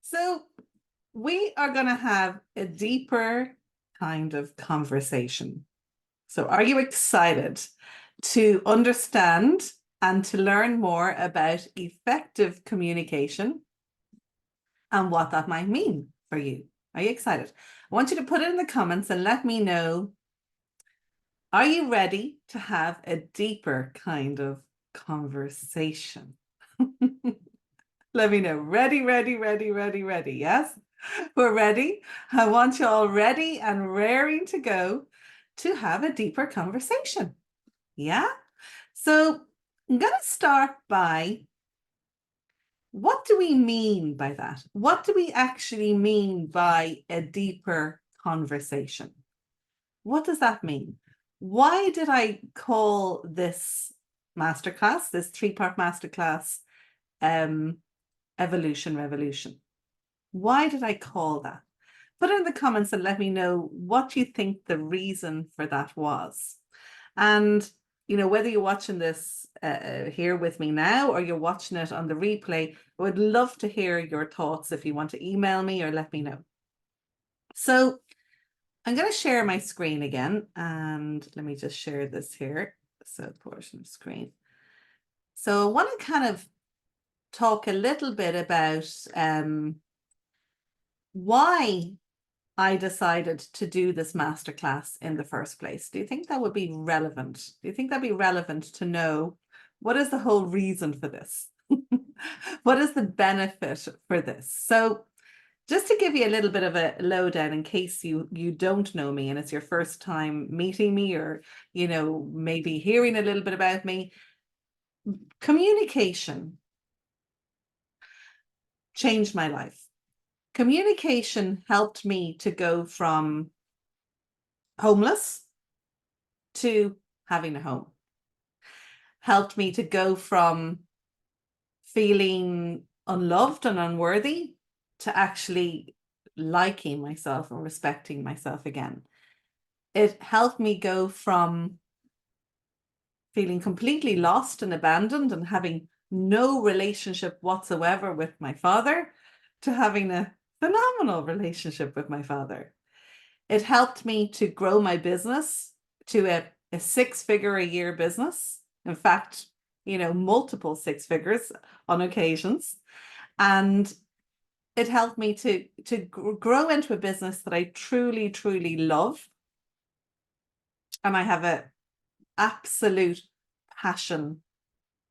So we are going to have a deeper kind of conversation. So are you excited to understand and to learn more about effective communication and what that might mean for you? Are you excited? I want you to put it in the comments and let me know. Are you ready to have a deeper kind of conversation? Let me know. Ready, ready, ready, ready, ready. Yes, we're ready. I want you all ready and raring to go to have a deeper conversation. Yeah. So I'm going to start by, what do we mean by that? What do we actually mean by a deeper conversation? What does that mean? Why did I call this masterclass, this three-part masterclass, Evolution Revolution? Why did I call that? Put it in the comments and let me know what you think the reason for that was. And, whether you're watching this here with me now or you're watching it on the replay, I would love to hear your thoughts if you want to email me or let me know. So I'm going to share my screen again, and let me just share this here. So portion of screen. So I want to kind of talk a little bit about why I decided to do this masterclass in the first place. Do you think that would be relevant? Do you think that'd be relevant to know what is the whole reason for this? What is the benefit for this? So just to give you a little bit of a lowdown in case you don't know me and it's your first time meeting me, or maybe hearing a little bit about me. Communication changed my life. Communication helped me to go from homeless to having a home, helped me to go from feeling unloved and unworthy to actually liking myself and respecting myself again. It helped me go from feeling completely lost and abandoned and having no relationship whatsoever with my father to having a phenomenal relationship with my father. It helped me to grow my business to a six-figure a year business. In fact, multiple six figures on occasions. And it helped me to grow into a business that I truly, truly love. And I have an absolute passion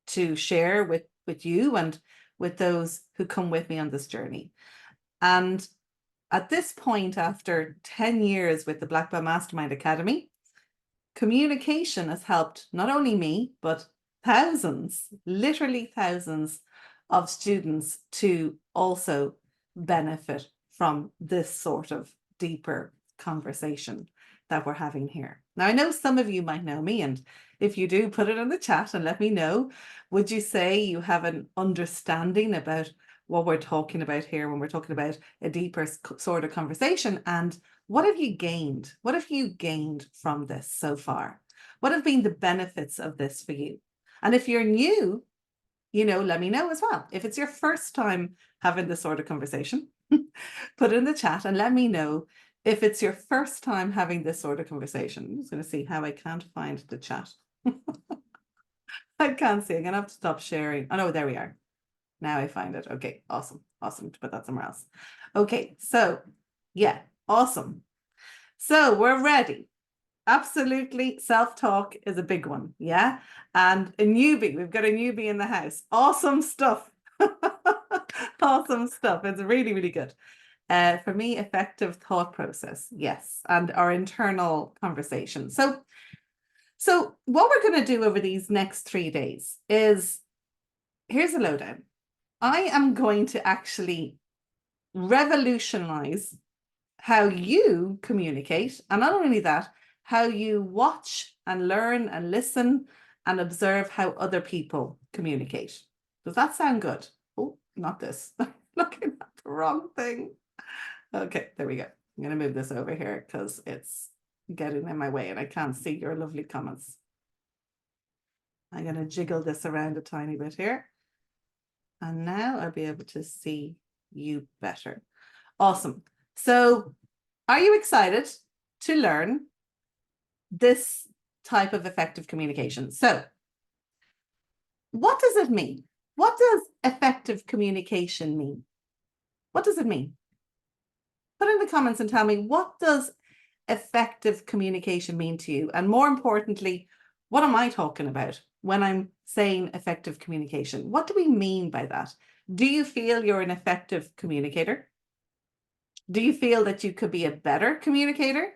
to share with you and with those who come with me on this journey. And at this point, after 10 years with the BlackBelt MasterMind Academy, communication has helped not only me, but thousands, literally thousands of students to also benefit from this sort of deeper conversation that we're having here. Now, I know some of you might know me, and if you do, put it in the chat and let me know. Would you say you have an understanding about what we're talking about here when we're talking about a deeper sort of conversation? And what have you gained? What have you gained from this so far? What have been the benefits of this for you? And if you're new, let me know as well. If it's your first time having this sort of conversation, put it in the chat and let me know if it's your first time having this sort of conversation. I'm just going to see how I can't find the chat. I can't see. I'm going to have to stop sharing. Oh, no, there we are. Now I find it. Okay, awesome. Awesome to put that somewhere else. Okay, so yeah, awesome. So we're ready. Absolutely. Self-talk is a big one. Yeah. And a newbie. We've got a newbie in the house. Awesome stuff. Awesome stuff. It's really, really good. For me, effective thought process. Yes. And our internal conversation. So what we're going to do over these next 3 days is, here's a lowdown. I am going to actually revolutionize how you communicate. And not only that, how you watch and learn and listen and observe how other people communicate. Does that sound good? Oh, not this. Looking at the wrong thing. Okay, there we go. I'm going to move this over here because it's getting in my way and I can't see your lovely comments. I'm going to jiggle this around a tiny bit here. And now I'll be able to see you better. Awesome. So are you excited to learn this type of effective communication? So what does it mean? What does effective communication mean? What does it mean? Put in the comments and tell me, what does effective communication mean to you? And more importantly, what am I talking about when I'm saying effective communication? What do we mean by that? Do you feel you're an effective communicator? Do you feel that you could be a better communicator?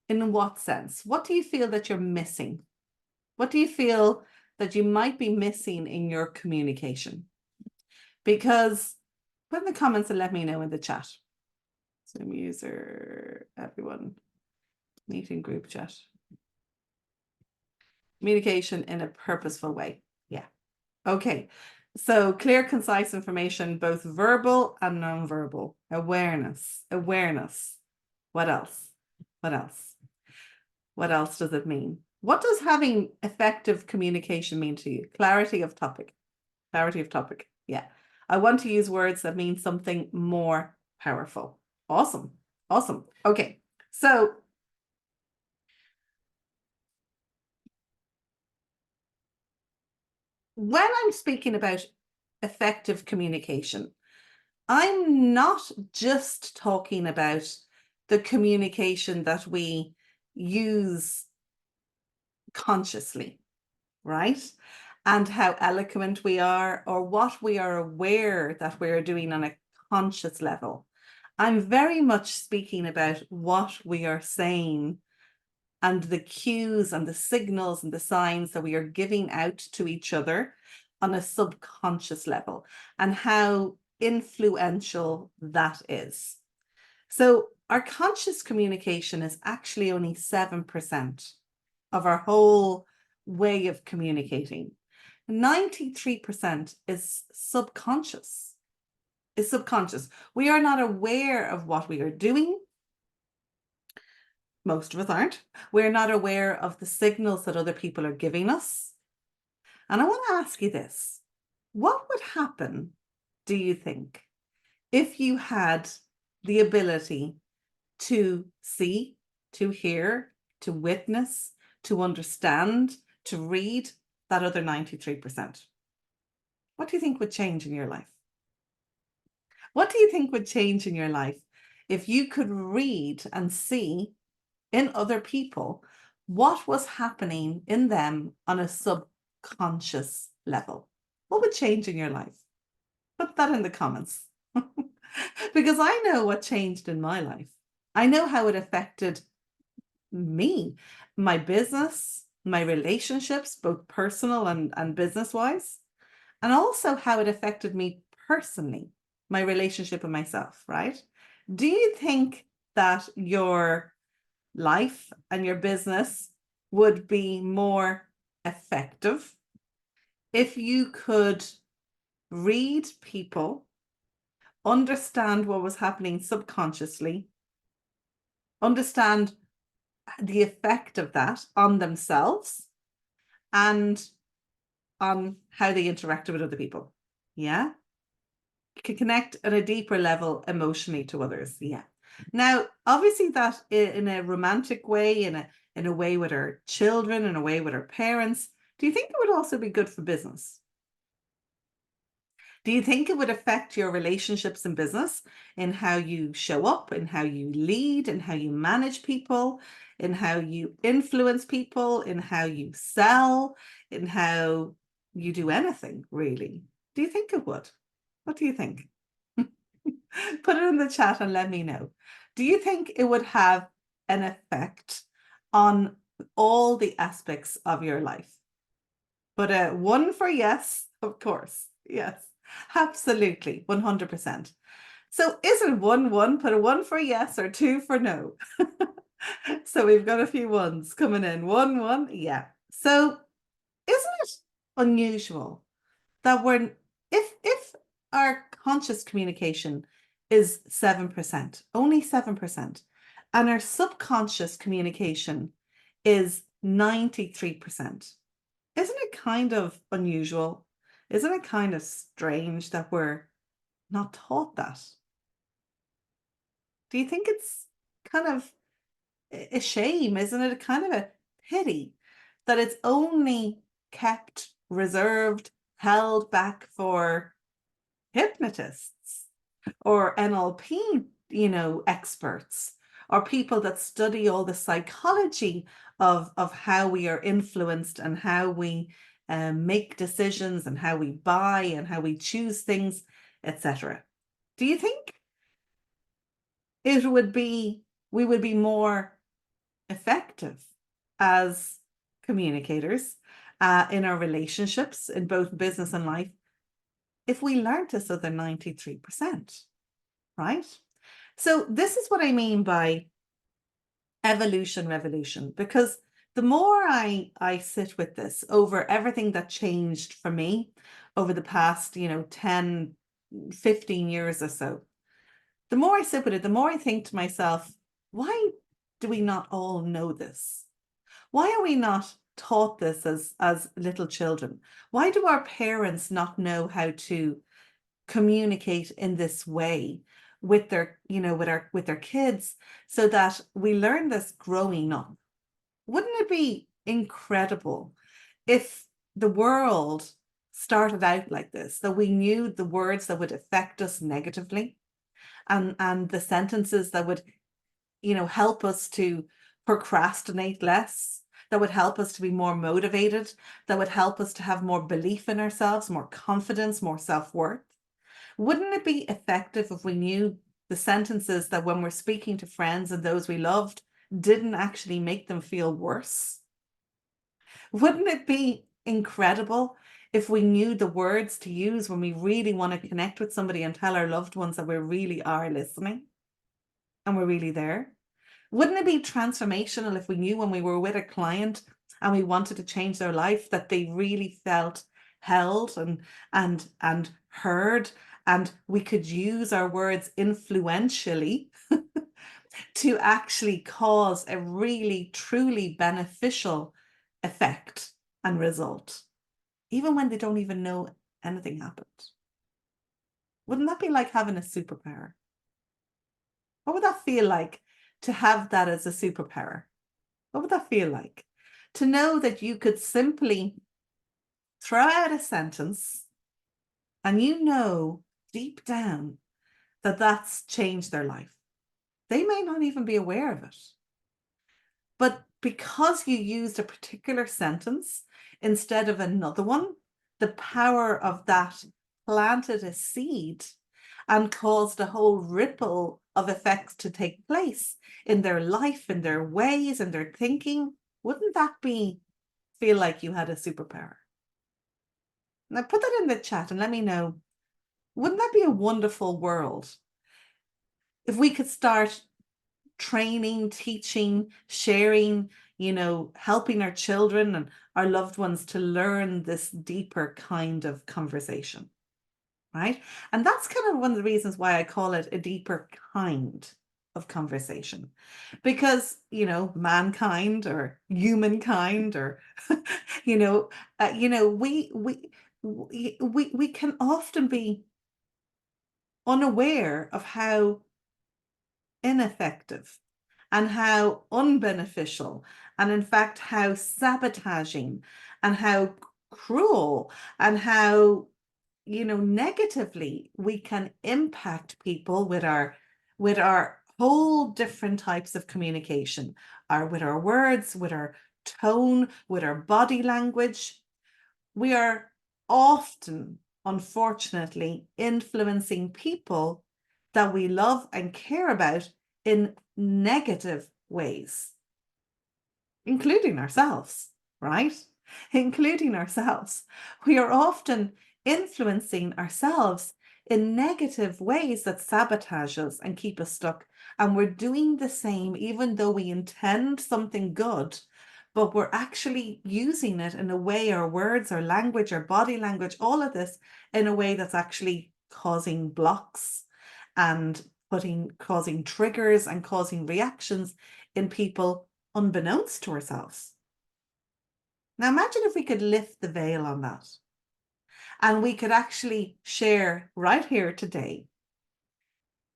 In what sense? What do you feel that you're missing? What do you feel that you might be missing in your communication? Because put in the comments and let me know in the chat. Zoom user, everyone, meeting group chat. Communication in a purposeful way. Yeah. Okay. So clear, concise information, both verbal and non-verbal. Awareness. What else? What else? What else does it mean? What does having effective communication mean to you? Clarity of topic. Clarity of topic. Yeah. I want to use words that mean something more powerful. Awesome. Awesome. Okay. So when I'm speaking about effective communication, I'm not just talking about the communication that we use consciously, right? And how eloquent we are, or what we are aware that we're doing on a conscious level. I'm very much speaking about what we are saying and the cues and the signals and the signs that we are giving out to each other on a subconscious level, and how influential that is. So our conscious communication is actually only 7% of our whole way of communicating. 93% is subconscious. We are not aware of what we are doing. Most of us aren't. We're not aware of the signals that other people are giving us. And I want to ask you this. What would happen, do you think, if you had the ability to see, to hear, to witness, to understand, to read that other 93%? What do you think would change in your life? What do you think would change in your life if you could read and see in other people what was happening in them on a subconscious level? What would change in your life? Put that in the comments. Because I know what changed in my life. I know how it affected me, my business, my relationships, both personal and business-wise, and also how it affected me personally, my relationship with myself, right? Do you think that your life and your business would be more effective if you could read people, understand what was happening subconsciously, understand the effect of that on themselves and on how they interacted with other people? Yeah. You can connect at a deeper level emotionally to others. Yeah. Now, obviously that in a romantic way, in a way with our children, in a way with our parents, do you think it would also be good for business? Do you think it would affect your relationships in business, in how you show up, in how you lead, in how you manage people, in how you influence people, in how you sell, in how you do anything, really? Do you think it would? What do you think? Put it in the chat and let me know. Do you think it would have an effect on all the aspects of your life? But a one for yes, of course. Yes, absolutely, 100%. So is it 1-1? Put a 1 for yes or 2 for no. So we've got a few ones coming in. 1-1, yeah. So isn't it unusual that if our conscious communication is 7%, only 7%, and our subconscious communication is 93%? Isn't it kind of unusual? Isn't it kind of strange that we're not taught that? Do you think it's kind of a shame, isn't it? A kind of a pity that it's only kept reserved, held back for hypnotists or NLP, experts, or people that study all the psychology of how we are influenced and how we make decisions and how we buy and how we choose things, etc. Do you think we would be more effective as communicators in our relationships in both business and life if we learned this other 93%, right? So this is what I mean by evolution, revolution, because the more I sit with this over everything that changed for me over the past, 10, 15 years or so, the more I sit with it, the more I think to myself, why do we not all know this? Why are we not taught this as little children? Why do our parents not know how to communicate in this way with their, with their kids, so that we learn this growing up? Wouldn't it be incredible if the world started out like this, that we knew the words that would affect us negatively and the sentences that would, help us to procrastinate less, that would help us to be more motivated, that would help us to have more belief in ourselves, more confidence, more self-worth? Wouldn't it be effective if we knew the sentences that when we're speaking to friends and those we loved didn't actually make them feel worse? Wouldn't it be incredible if we knew the words to use when we really want to connect with somebody and tell our loved ones that we really are listening and we're really there? Wouldn't it be transformational if we knew when we were with a client and we wanted to change their life that they really felt held and heard, and we could use our words influentially to actually cause a really truly beneficial effect and result, even when they don't even know anything happened? Wouldn't that be like having a superpower? What would that feel like to have that as a superpower? What would that feel like? To know that you could simply throw out a sentence and deep down that that's changed their life. They may not even be aware of it. But because you used a particular sentence instead of another one, the power of that planted a seed and caused a whole ripple of effects to take place in their life, in their ways, in their thinking. Wouldn't that feel like you had a superpower? Now put that in the chat and let me know. Wouldn't that be a wonderful world if we could start training, teaching, sharing, helping our children and our loved ones to learn this deeper kind of conversation, right? And that's kind of one of the reasons why I call it a deeper kind of conversation, because, mankind or humankind or, we can often be unaware of how ineffective and how unbeneficial, and in fact how sabotaging and how cruel and how negatively we can impact people with our whole different types of communication, with our words, with our tone, with our body language. We are often, unfortunately, influencing people that we love and care about in negative ways, including ourselves, right? Including ourselves. We are often influencing ourselves in negative ways that sabotage us and keep us stuck. And we're doing the same, even though we intend something good, but we're actually using it in a way, our words, our language, our body language, all of this in a way that's actually causing blocks and causing triggers and causing reactions in people unbeknownst to ourselves. Now imagine if we could lift the veil on that And we could actually share right here today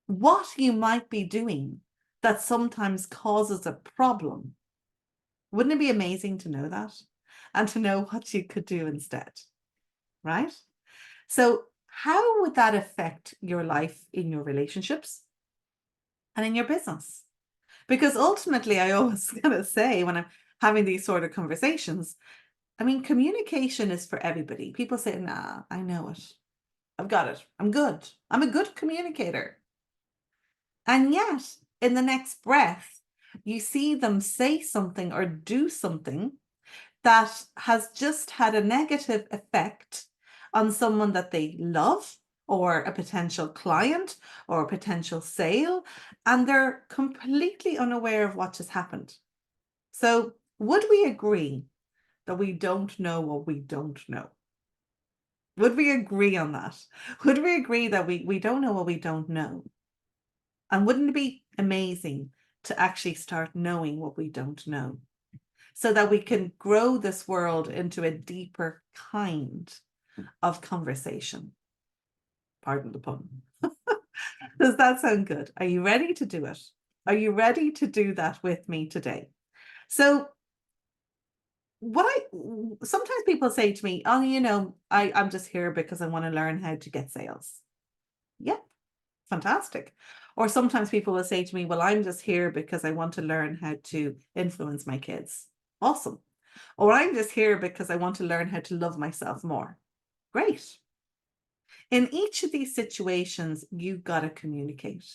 what you might be doing that sometimes causes a problem. Wouldn't it be amazing to know that? And to know what you could do instead, right? So how would that affect your life in your relationships and in your business? Because ultimately, I always gonna say when I'm having these sort of conversations, I mean, communication is for everybody. People say, nah, I know it. I've got it. I'm good. I'm a good communicator. And yet, in the next breath, you see them say something or do something that has just had a negative effect on someone that they love or a potential client or a potential sale, and they're completely unaware of what just happened. So would we agree that we don't know what we don't know? Would we agree on that? Would we agree that we don't know what we don't know? And wouldn't it be amazing to actually start knowing what we don't know so that we can grow this world into a deeper kind of conversation? Pardon the pun. Does that sound good? Are you ready to do it? Are you ready to do that with me today? So sometimes people say to me, oh, I'm just here because I want to learn how to get sales. Yep, fantastic. Or sometimes people will say to me, well, I'm just here because I want to learn how to influence my kids. Awesome. Or I'm just here because I want to learn how to love myself more. Great. In each of these situations, you've got to communicate.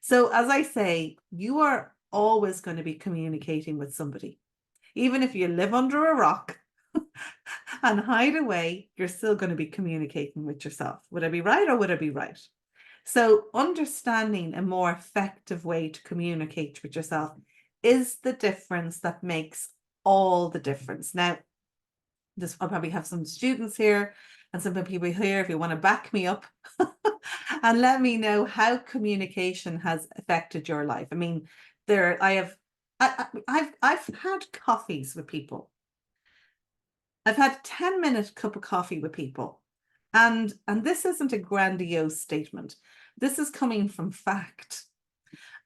So as I say, you are always going to be communicating with somebody. Even if you live under a rock and hide away, you're still going to be communicating with yourself. Would I be right or would I be right? So understanding a more effective way to communicate with yourself is the difference that makes all the difference. Now, I'll probably have some students here and some people here if you want to back me up and let me know how communication has affected your life. I mean, I've had coffees with people. I've had a 10-minute cup of coffee with people. And this isn't a grandiose statement. This is coming from fact.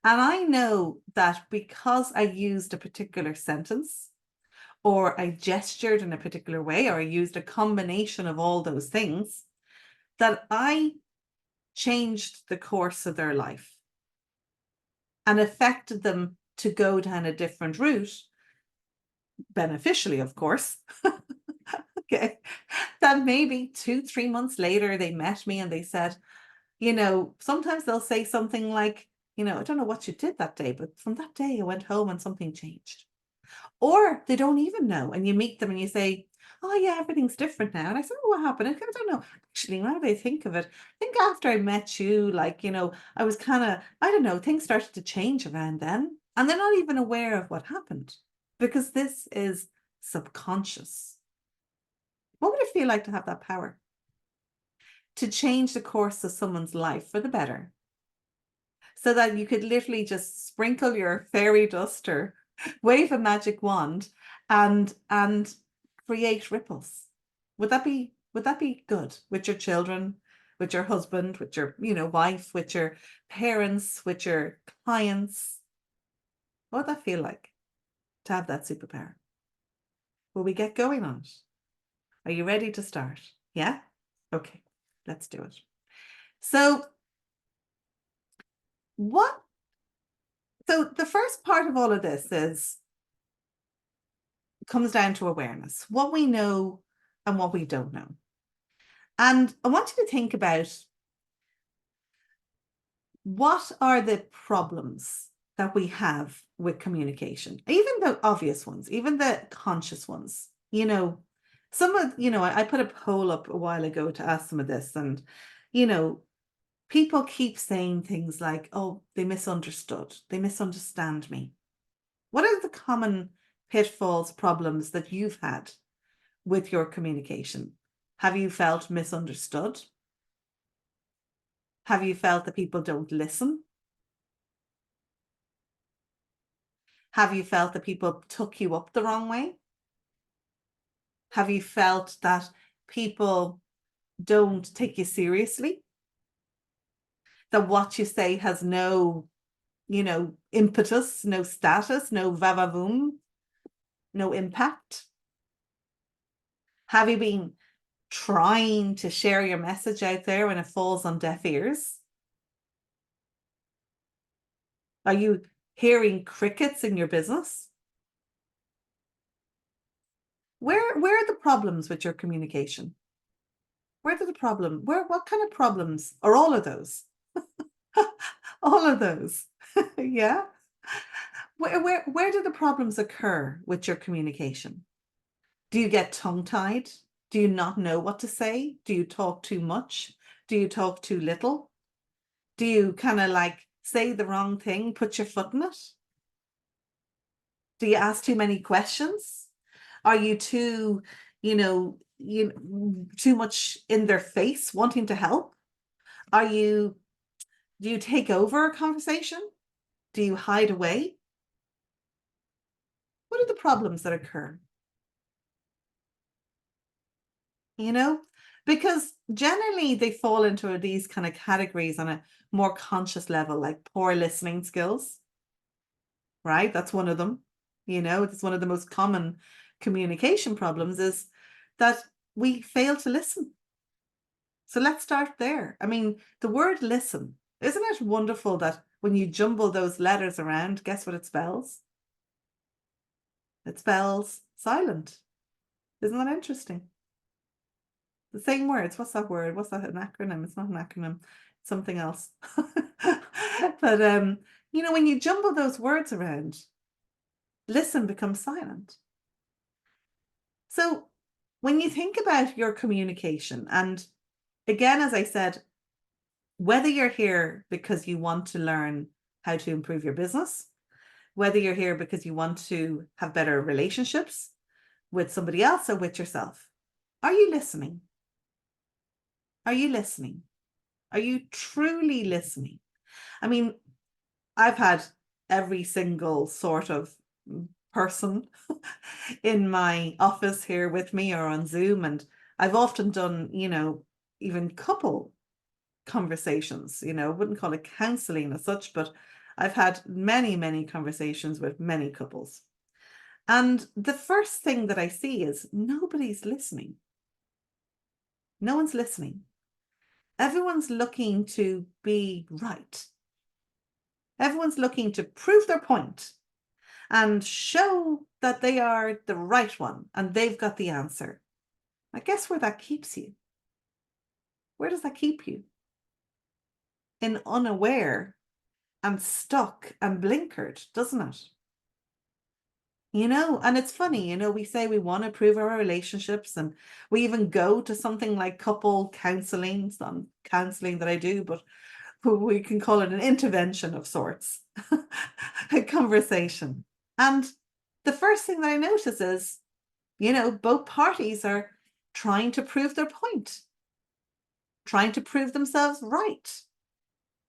And I know that because I used a particular sentence, or I gestured in a particular way, or I used a combination of all those things, that I changed the course of their life and affected them to go down a different route, beneficially, of course. Okay. That maybe 2-3 months later, they met me and they said, sometimes they'll say something like, I don't know what you did that day, but from that day I went home and something changed. Or they don't even know. And you meet them and you say, oh yeah, everything's different now. And I said, oh, what happened? I don't know. Actually, now that I think of it, I think after I met you, I was kind of, I don't know, things started to change around then. And they're not even aware of what happened because this is subconscious. What would it feel like to have that power? To change the course of someone's life for the better. So that you could literally just sprinkle your fairy dust or wave a magic wand and create ripples. Would that be good with your children, with your husband, with your wife, with your parents, with your clients? What would that feel like to have that superpower? Will we get going on it? Are you ready to start? Yeah? Okay, let's do it. So the first part of all of this comes down to awareness, what we know and what we don't know. And I want you to think about what are the problems that we have with communication, even the obvious ones, even the conscious ones. I put a poll up a while ago to ask some of this, and people keep saying things like, oh, they misunderstand me. What are the common pitfalls, problems that you've had with your communication? Have you felt misunderstood? Have you felt that people don't listen? Have you felt that people took you up the wrong way? Have you felt that people don't take you seriously, that what you say has no, impetus, no status, no va-va-voom, no impact? Have you been trying to share your message out there and it falls on deaf ears? Are you hearing crickets in your business? Where are the problems with your communication? Where are the problem? What kind of problems are all of those? All of those. Yeah. Where do the problems occur with your communication? Do you get tongue-tied? Do you not know what to say? Do you talk too much? Do you talk too little? Do you kind of like say the wrong thing, put your foot in it? Do you ask too many questions? Are you too, too much in their face wanting to help? Do you take over a conversation? Do you hide away? What are the problems that occur? Because generally they fall into these kind of categories on a more conscious level, like poor listening skills, right? That's one of them. It's one of the most common communication problems is that we fail to listen. So let's start there. I mean, the word listen, isn't it wonderful that when you jumble those letters around, guess what it spells? It spells silent. Isn't that interesting? The same words. What's that word? What's that, an acronym? It's not an acronym, it's something else. But when you jumble those words around, listen becomes silent. So when you think about your communication, and again, as I said, whether you're here because you want to learn how to improve your business, whether you're here because you want to have better relationships with somebody else or with yourself, are you listening? Are you listening? Are you truly listening? I mean, I've had every single sort of person in my office here with me or on Zoom, and I've often done, even couple conversations, I wouldn't call it counseling as such, but I've had many, many conversations with many couples. And the first thing that I see is nobody's listening. No one's listening. Everyone's looking to be right. Everyone's looking to prove their point and show that they are the right one and they've got the answer. I guess where that keeps you. Where does that keep you? In unaware and stuck and blinkered, doesn't it? And it's funny, we say we want to improve our relationships and we even go to something like couple counseling, some counseling that I do, but we can call it an intervention of sorts, a conversation. And the first thing that I notice is, both parties are trying to prove their point, trying to prove themselves right,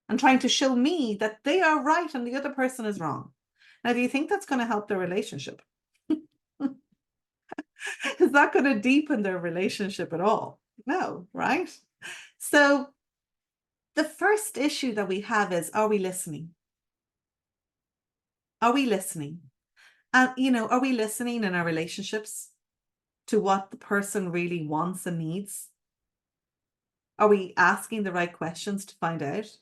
and trying to show me that they are right and the other person is wrong. Now, do you think that's going to help their relationship? Is that going to deepen their relationship at all? No, right? So the first issue that we have is, are we listening? Are we listening? And, are we listening in our relationships to what the person really wants and needs? Are we asking the right questions to find out?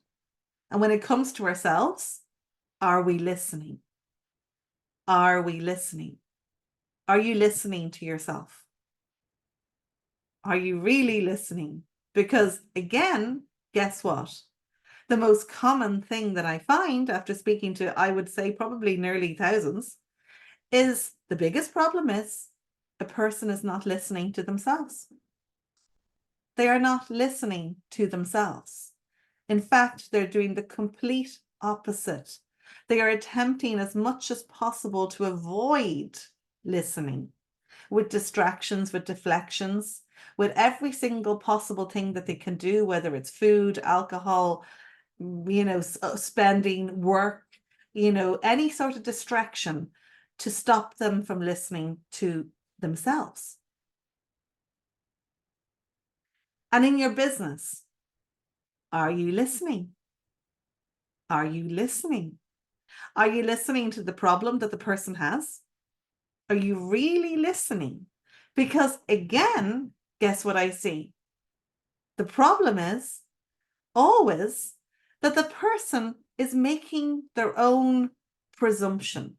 And when it comes to ourselves, are we listening? Are we listening? Are you listening to yourself? Are you really listening? Because again, guess what? The most common thing that I find after speaking to, I would say probably nearly thousands, is the biggest problem is a person is not listening to themselves. They are not listening to themselves. In fact, they're doing the complete opposite. They are attempting as much as possible to avoid listening with distractions, with deflections, with every single possible thing that they can do, whether it's food, alcohol, spending, work, any sort of distraction to stop them from listening to themselves. And in your business, are you listening? Are you listening? Are you listening to the problem that the person has? Are you really listening? Because again, guess what I see? The problem is always that the person is making their own presumption.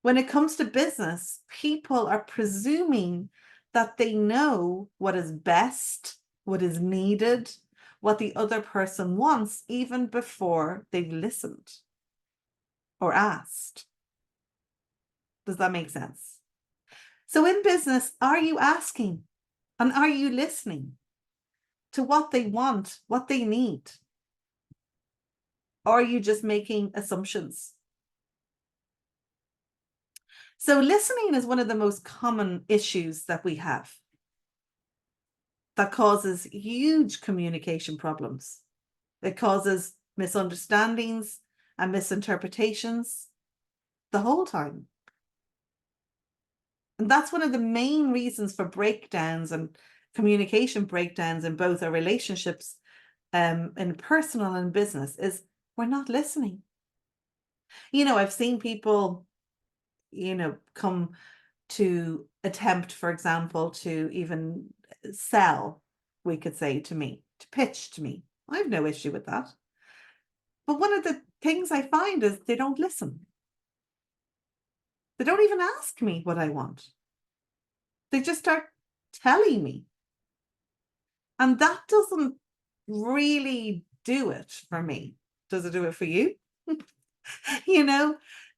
When it comes to business, people are presuming that they know what is best, what is needed, what the other person wants, even before they've listened or asked. Does that make sense? So in business, are you asking and are you listening to what they want, what they need? Or are you just making assumptions? So listening is one of the most common issues that we have that causes huge communication problems. It causes misunderstandings and misinterpretations the whole time. And that's one of the main reasons for breakdowns and communication breakdowns in both our relationships, in personal and business, is we're not listening. I've seen people, come to attempt, for example, to even sell, we could say, to me, to pitch to me. I have no issue with that. But one of the things I find is they don't listen. They don't even ask me what I want. They just start telling me. And that doesn't really do it for me. Does it do it for you?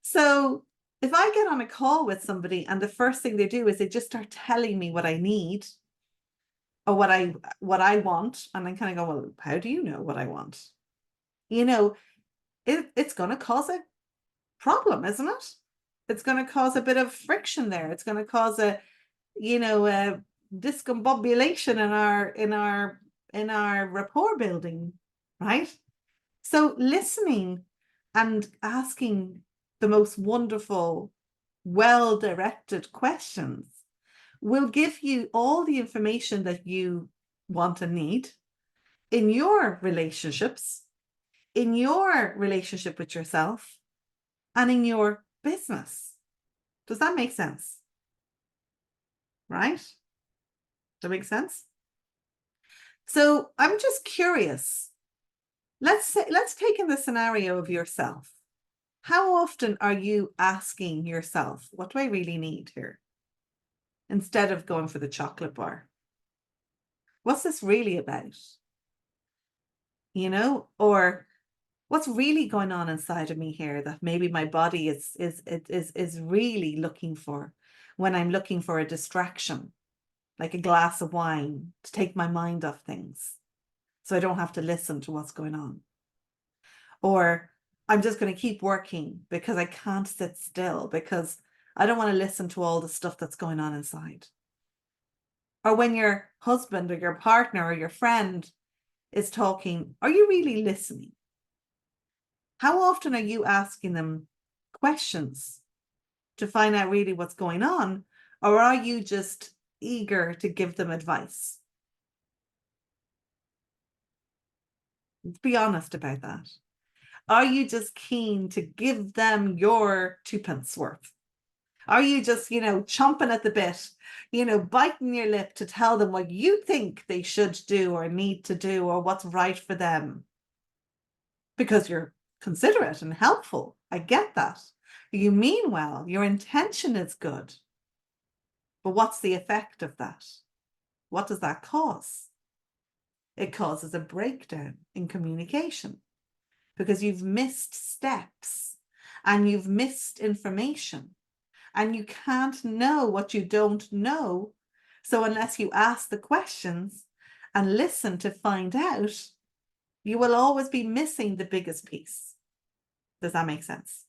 So if I get on a call with somebody and the first thing they do is they just start telling me what I need or what I want, and I kind of go, well, how do you know what I want? It's going to cause a problem, isn't it? It's going to cause a bit of friction there. It's going to cause a discombobulation in our rapport building, right? So listening and asking the most wonderful, well-directed questions will give you all the information that you want and need in your relationships, in your relationship with yourself, and in your business. Does that make sense? Right? Does that make sense? So I'm just curious. Let's take in the scenario of yourself. How often are you asking yourself, what do I really need here? Instead of going for the chocolate bar. What's this really about? Or what's really going on inside of me here that maybe my body is really looking for when I'm looking for a distraction, like a glass of wine to take my mind off things so I don't have to listen to what's going on. Or I'm just going to keep working because I can't sit still because I don't want to listen to all the stuff that's going on inside. Or when your husband or your partner or your friend is talking, are you really listening? How often are you asking them questions to find out really what's going on? Or are you just eager to give them advice? Let's be honest about that. Are you just keen to give them your 2p worth? Are you just, chomping at the bit, biting your lip to tell them what you think they should do or need to do or what's right for them? Because you're considerate and helpful. I get that. You mean well. Your intention is good. But what's the effect of that? What does that cause? It causes a breakdown in communication because you've missed steps and you've missed information. And you can't know what you don't know. So unless you ask the questions and listen to find out, you will always be missing the biggest piece. Does that make sense?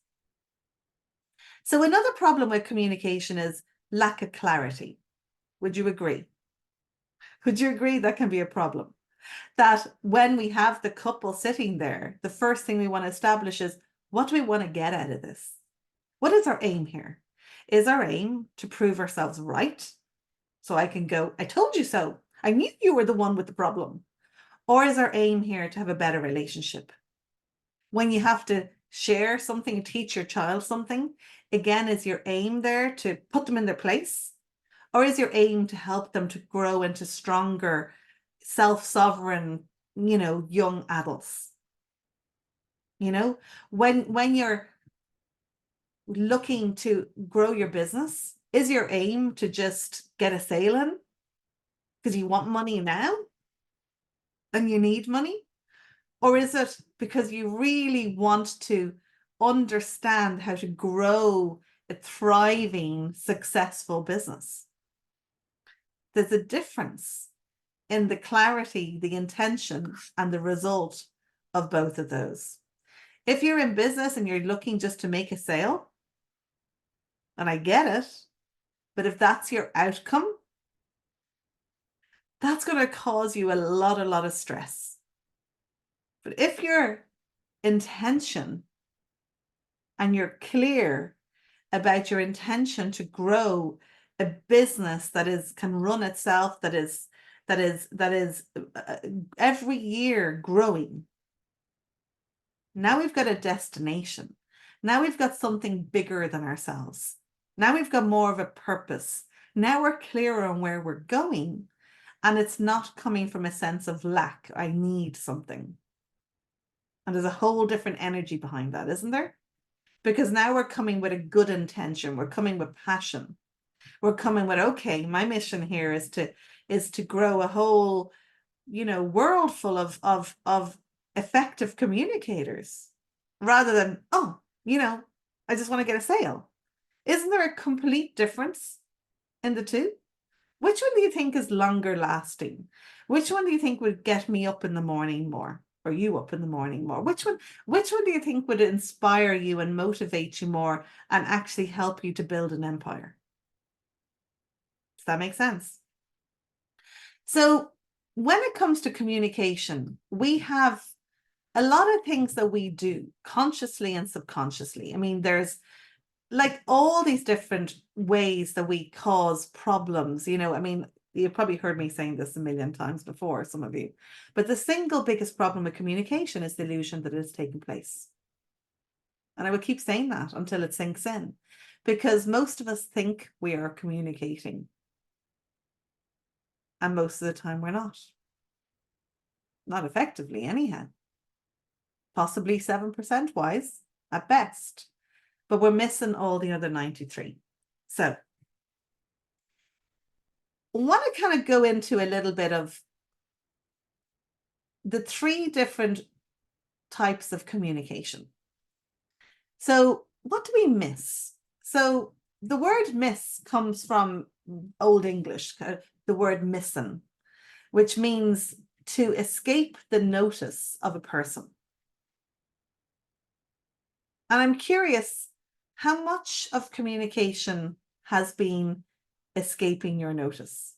So another problem with communication is lack of clarity. Would you agree? Would you agree that can be a problem? That when we have the couple sitting there, the first thing we want to establish is, what do we want to get out of this? What is our aim here? Is our aim to prove ourselves right So I can go, I told you so. I knew you were the one with the problem. Or is our aim here to have a better relationship? When you have to share something, teach your child something, again, is your aim there to put them in their place? Or is your aim to help them to grow into stronger, self-sovereign, young adults? When you're looking to grow your business, is your aim to just get a sale in because you want money now and you need money? Or is it because you really want to understand how to grow a thriving, successful business? There's a difference in the clarity, the intention, and the result of both of those. If you're in business and you're looking just to make a sale, and I get it, but if that's your outcome, that's going to cause you a lot of stress. But if your intention and you're clear about your intention to grow a business that can run itself, that is every year growing. Now we've got a destination. Now we've got something bigger than ourselves. Now we've got more of a purpose. Now we're clearer on where we're going. And it's not coming from a sense of lack. I need something. And there's a whole different energy behind that, isn't there? Because now we're coming with a good intention. We're coming with passion. We're coming with, okay, my mission here is to grow a whole, world full of effective communicators, rather than, I just want to get a sale. Isn't there a complete difference in the two? Which one do you think is longer lasting? Which one do you think would get me up in the morning more, or you up in the morning more? Which one do you think would inspire you and motivate you more and actually help you to build an empire? Does that make sense? So when it comes to communication, we have a lot of things that we do consciously and subconsciously. I mean, there's like all these different ways that we cause problems. I mean, you've probably heard me saying this a million times before, some of you, but the single biggest problem with communication is the illusion that it is taking place. And I would keep saying that until it sinks in, because most of us think we are communicating. And most of the time we're not. Not effectively, anyhow. Possibly 7% wise at best. But we're missing all the other 93. So I want to kind of go into a little bit of the 3 different types of communication. So what do we miss? So the word miss comes from Old English, the word missen, which means to escape the notice of a person. And I'm curious, how much of communication has been escaping your notice?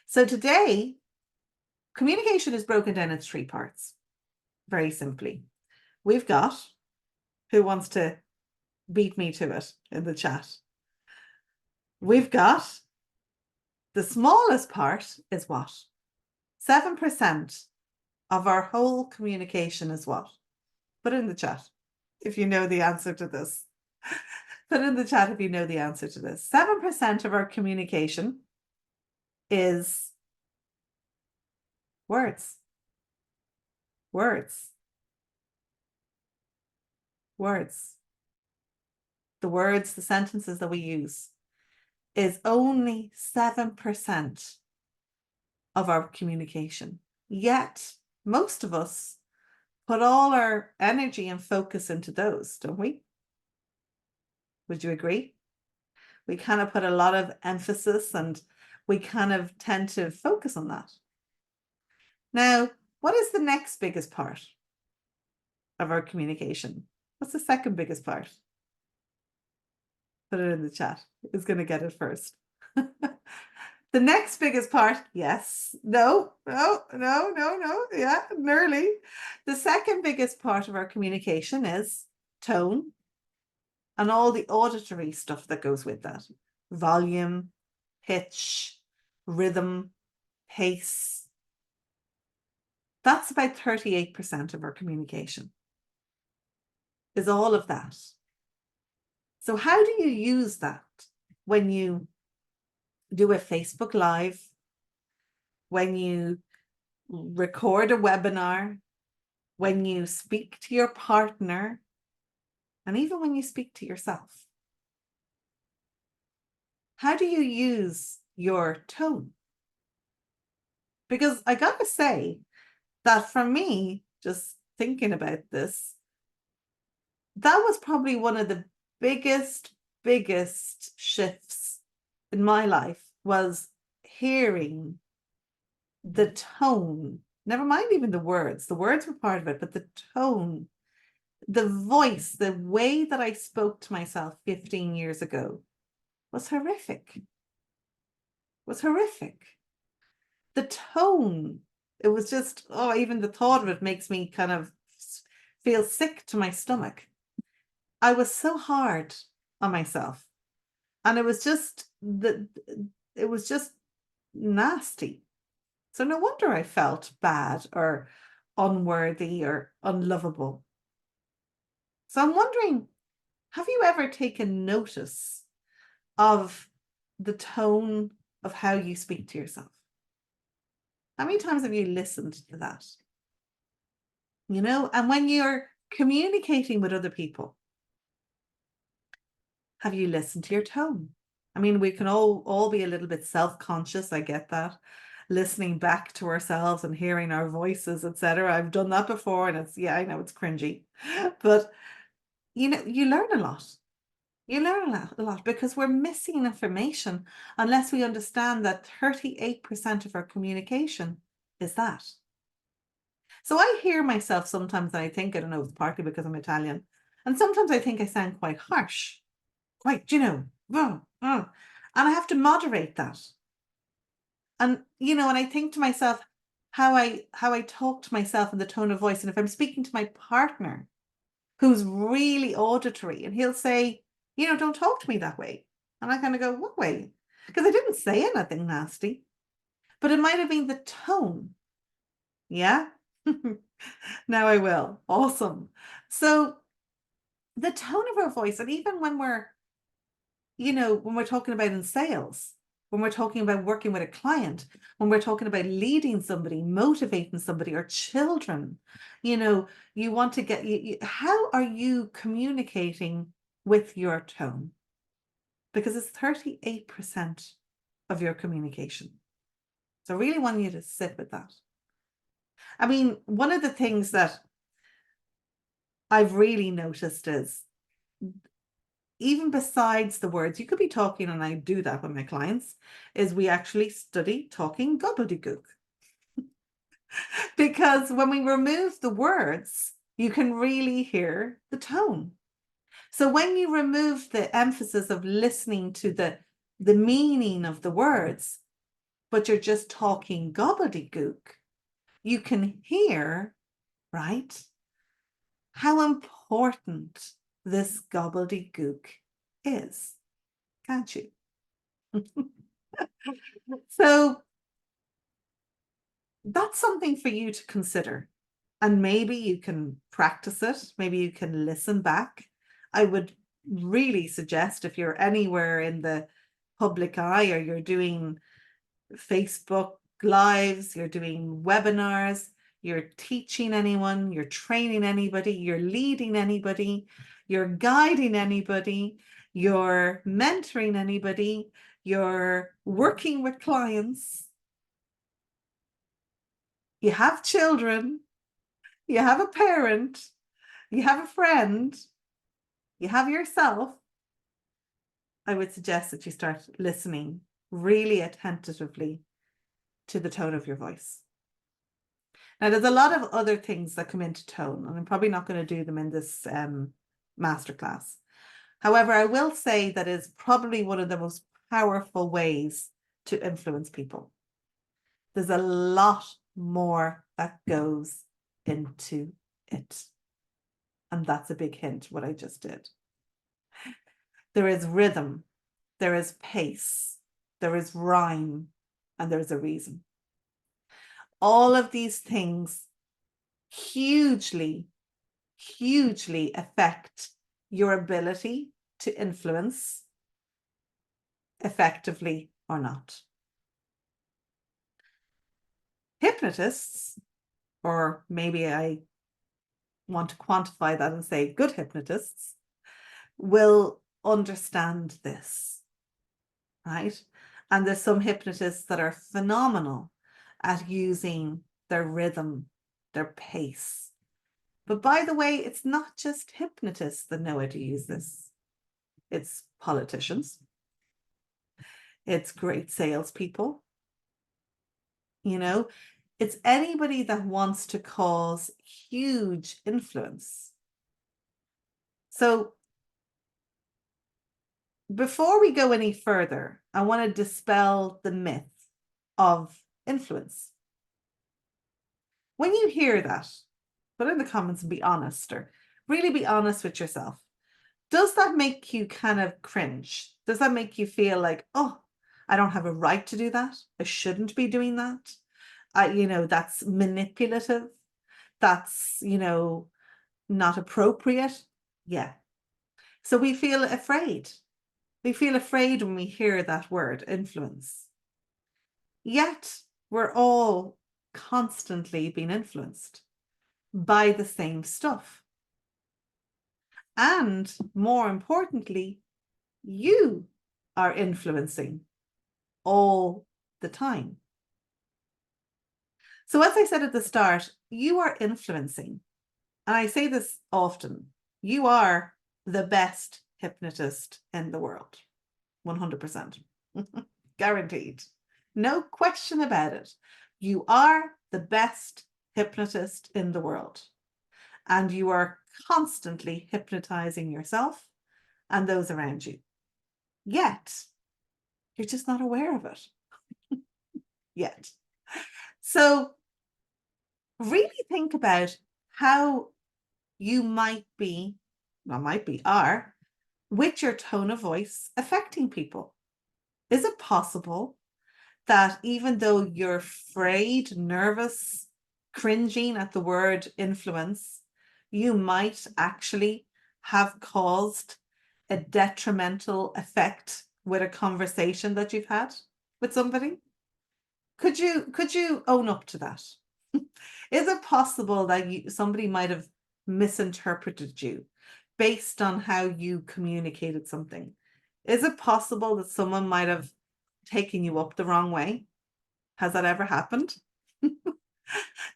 So today, communication is broken down into 3 parts, very simply. We've got, who wants to beat me to it in the chat? We've got, the smallest part is what? 7% of our whole communication is what? Put it in the chat if you know the answer to this. Put in the chat if you know the answer to this. 7% of our communication is words. Words. Words. The words, the sentences that we use is only 7% of our communication. Yet, most of us put all our energy and focus into those, don't we? Would you agree? We kind of put a lot of emphasis and we kind of tend to focus on that. Now, what is the next biggest part of our communication? What's the second biggest part? Put it in the chat. Who's going to get it first? The next biggest part, yes, no, yeah, nearly. The second biggest part of our communication is tone and all the auditory stuff that goes with that. Volume, pitch, rhythm, pace. That's about 38% of our communication, is all of that. So how do you use that when you do a Facebook Live, when you record a webinar, when you speak to your partner, and even when you speak to yourself? How do you use your tone? Because I gotta say that for me, just thinking about this, that was probably one of the biggest shifts in my life, was hearing the tone, never mind even the words were part of it, but the tone, the voice, the way that I spoke to myself 15 years ago was horrific. The tone, it was just, oh, even the thought of it makes me kind of feel sick to my stomach. I was so hard on myself, and it was just nasty. So no wonder I felt bad or unworthy or unlovable. So I'm wondering, have you ever taken notice of the tone of how you speak to yourself? How many times have you listened to that? And when you're communicating with other people, have you listened to your tone? I mean, we can all be a little bit self-conscious. I get that. Listening back to ourselves and hearing our voices, etc. I've done that before, and I know it's cringy, but you learn a lot. You learn a lot because we're missing information unless we understand that 38% of our communication is that. So I hear myself sometimes, and I think, I don't know, it's partly because I'm Italian, and sometimes I think I sound quite harsh, quite, and I have to moderate that. And, and I think to myself how I talk to myself in the tone of voice. And if I'm speaking to my partner who's really auditory, and he'll say, don't talk to me that way. And I kind of go, what way? Because I didn't say anything nasty, but it might have been the tone. Yeah. Now I will. Awesome. So the tone of our voice, and even when we're talking about in sales, when we're talking about working with a client, when we're talking about leading somebody, motivating somebody, or children, you want to get, how are you communicating with your tone? Because it's 38% of your communication. So I really want you to sit with that. I mean, one of the things that I've really noticed is, even besides the words, you could be talking, and I do that with my clients, is we actually study talking gobbledygook. Because when we remove the words, you can really hear the tone. So when you remove the emphasis of listening to the meaning of the words, but you're just talking gobbledygook, you can hear, right, how important this gobbledygook is, can't you? So that's something for you to consider. And maybe you can practice it. Maybe you can listen back. I would really suggest, if you're anywhere in the public eye, or you're doing Facebook Lives, you're doing webinars, you're teaching anyone, you're training anybody, you're leading anybody, you're guiding anybody, you're mentoring anybody, you're working with clients, you have children, you have a parent, you have a friend, you have yourself, I would suggest that you start listening really attentively to the tone of your voice. Now, there's a lot of other things that come into tone, and I'm probably not going to do them in this masterclass. However, I will say that is probably one of the most powerful ways to influence people. There's a lot more that goes into it. And that's a big hint, what I just did. There is rhythm, there is pace, there is rhyme, and there's a reason. All of these things hugely, hugely affect your ability to influence effectively or not. Hypnotists, or maybe I want to quantify that and say good hypnotists, will understand this, right? And there's some hypnotists that are phenomenal at using their rhythm, their pace. But by the way, it's not just hypnotists that know how to use this. It's politicians. It's great salespeople. You know, it's anybody that wants to cause huge influence. So before we go any further, I want to dispel the myth of influence. When you hear that, put in the comments and be honest, or really be honest with yourself. Does that make you kind of cringe? Does that make you feel like, oh, I don't have a right to do that? I shouldn't be doing that. That's manipulative. That's, not appropriate. Yeah. So we feel afraid. We feel afraid when we hear that word, influence. Yet we're all constantly being influenced by the same stuff. And more importantly, you are influencing all the time. So as I said at the start, you are influencing. And I say this often, you are the best hypnotist in the world. 100%. Guaranteed. No question about it. You are the best hypnotist in the world. And you are constantly hypnotizing yourself and those around you. Yet, you're just not aware of it. Yet. So, really think about how you are, with your tone of voice affecting people. Is it possible that even though you're afraid, nervous, cringing at the word influence, you might actually have caused a detrimental effect with a conversation that you've had with somebody? Could you own up to that? Is it possible that somebody might have misinterpreted you based on how you communicated something? Is it possible that someone might have taken you up the wrong way? Has that ever happened?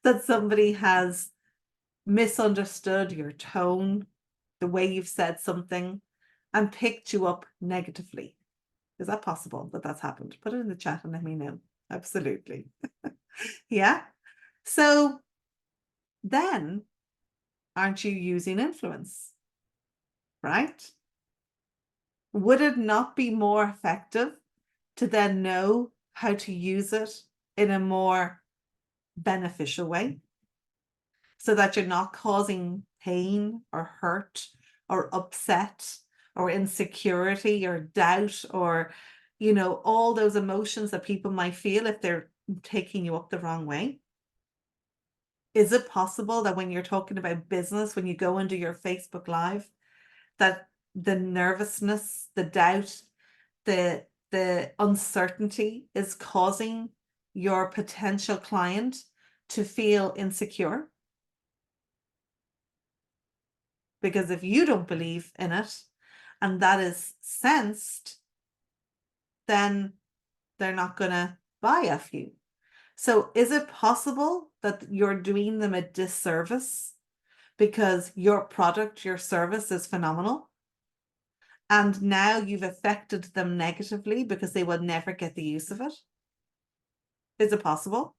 That somebody has misunderstood your tone, the way you've said something, and picked you up negatively? Is that possible that that's happened? Put it in the chat and let me know. Absolutely. Yeah. So then, aren't you using influence? Right? Would it not be more effective to then know how to use it in a more beneficial way so that you're not causing pain or hurt or upset or insecurity or doubt or, all those emotions that people might feel if they're taking you up the wrong way? Is it possible that when you're talking about business, when you go into your Facebook Live, that the nervousness, the doubt, the uncertainty is causing your potential client to feel insecure? Because if you don't believe in it and that is sensed, then they're not going to buy off you. So is it possible that you're doing them a disservice because your product, your service is phenomenal, and now you've affected them negatively because they will never get the use of it? Is it possible?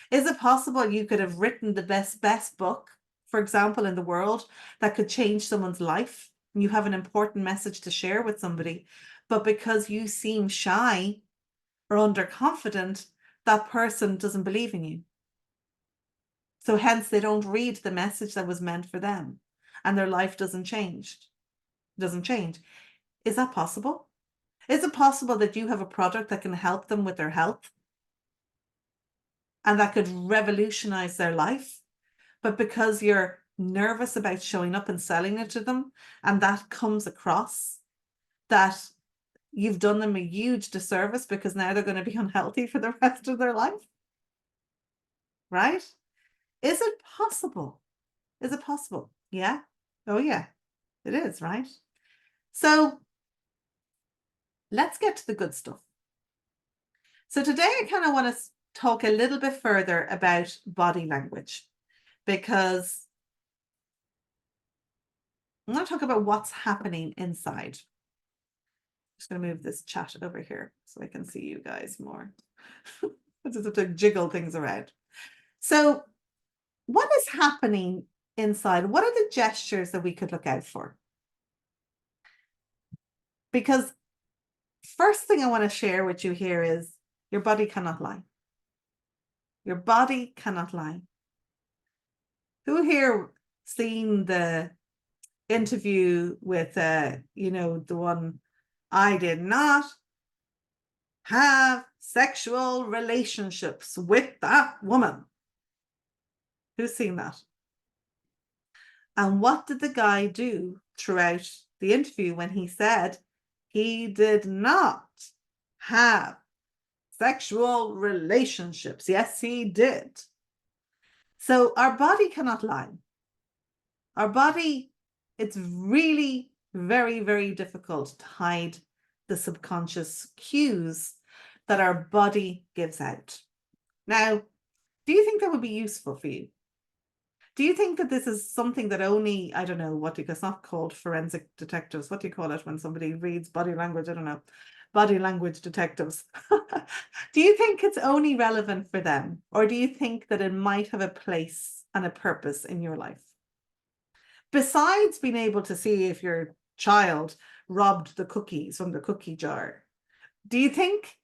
Is it possible you could have written the best book, for example, in the world that could change someone's life? And you have an important message to share with somebody, but because you seem shy or underconfident, that person doesn't believe in you. So hence they don't read the message that was meant for them, and their life doesn't change. Is that possible? Is it possible that you have a product that can help them with their health and that could revolutionize their life? But because you're nervous about showing up and selling it to them, and that comes across, that you've done them a huge disservice because now they're going to be unhealthy for the rest of their life, right? Is it possible? Is it possible? Yeah. Oh, yeah, it is, right? So let's get to the good stuff. So today I kind of want to talk a little bit further about body language, because I'm going to talk about what's happening inside. I'm just going to move this chat over here so I can see you guys more. I just have to jiggle things around. So what is happening inside? What are the gestures that we could look out for? Because first thing I want to share with you here is your body cannot lie. Your body cannot lie. Who here seen the interview with, you know, the one, I did not have sexual relationships with that woman? Who's seen that? And what did the guy do throughout the interview when he said he did not have sexual relationships? Yes, he did. So our body cannot lie. Our body, it's really very, very difficult to hide the subconscious cues that our body gives out. Now, do you think that would be useful for you? Do you think that this is something that only, I don't know, what it's not called forensic detectives. What do you call it when somebody reads body language? I don't know. Body language detectives. Do you think it's only relevant for them? Or do you think that it might have a place and a purpose in your life? Besides being able to see if your child robbed the cookies from the cookie jar, do you think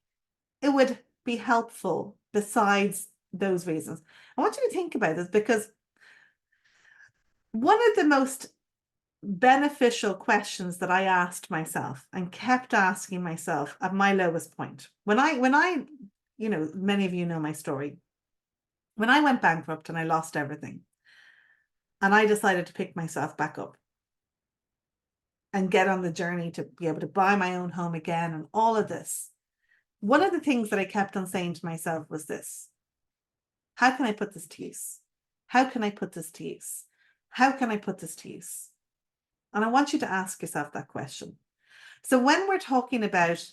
it would be helpful besides those reasons? I want you to think about this, because one of the most beneficial questions that I asked myself and kept asking myself at my lowest point, when I, you know, many of you know my story, when I went bankrupt and I lost everything, and I decided to pick myself back up and get on the journey to be able to buy my own home again and all of this, one of the things that I kept on saying to myself was this: how can I put this to use? How can I put this to use? How can I put this to use? And I want you to ask yourself that question. So when we're talking about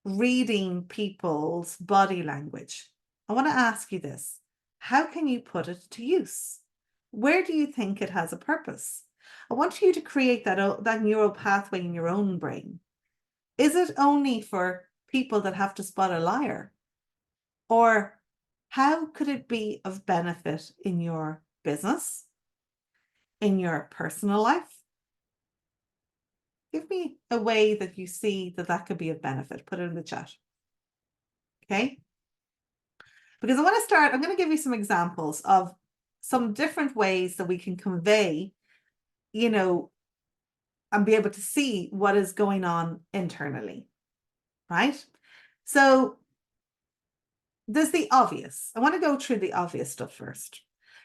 reading people's body language, I want to ask you this: how can you put it to use? Where do you think it has a purpose? I want you to create that neural pathway in your own brain. Is it only for people that have to spot a liar? Or how could it be of benefit in your business, in your personal life? Give me a way that you see that that could be of benefit. Put it in the chat. Okay? Because I'm going to give you some examples of some different ways that we can convey, you know, and be able to see what is going on internally, right? So there's the obvious. I want to go through the obvious stuff first.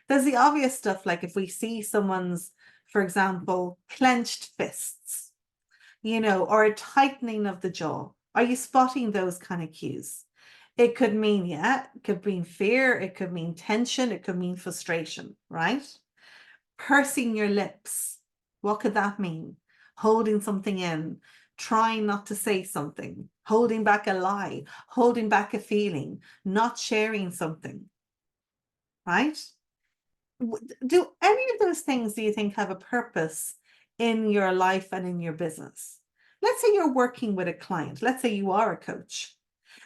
There's the obvious stuff, like if we see someone's, for example, clenched fists, you know, or a tightening of the jaw. Are you spotting those kind of cues? It could mean, yeah, it could mean fear, it could mean tension, it could mean frustration, right? Pursing your lips. What could that mean? Holding something in, trying not to say something, holding back a lie, holding back a feeling, not sharing something, right? Do any of those things, do you think, have a purpose in your life and in your business? Let's say you're working with a client. Let's say you are a coach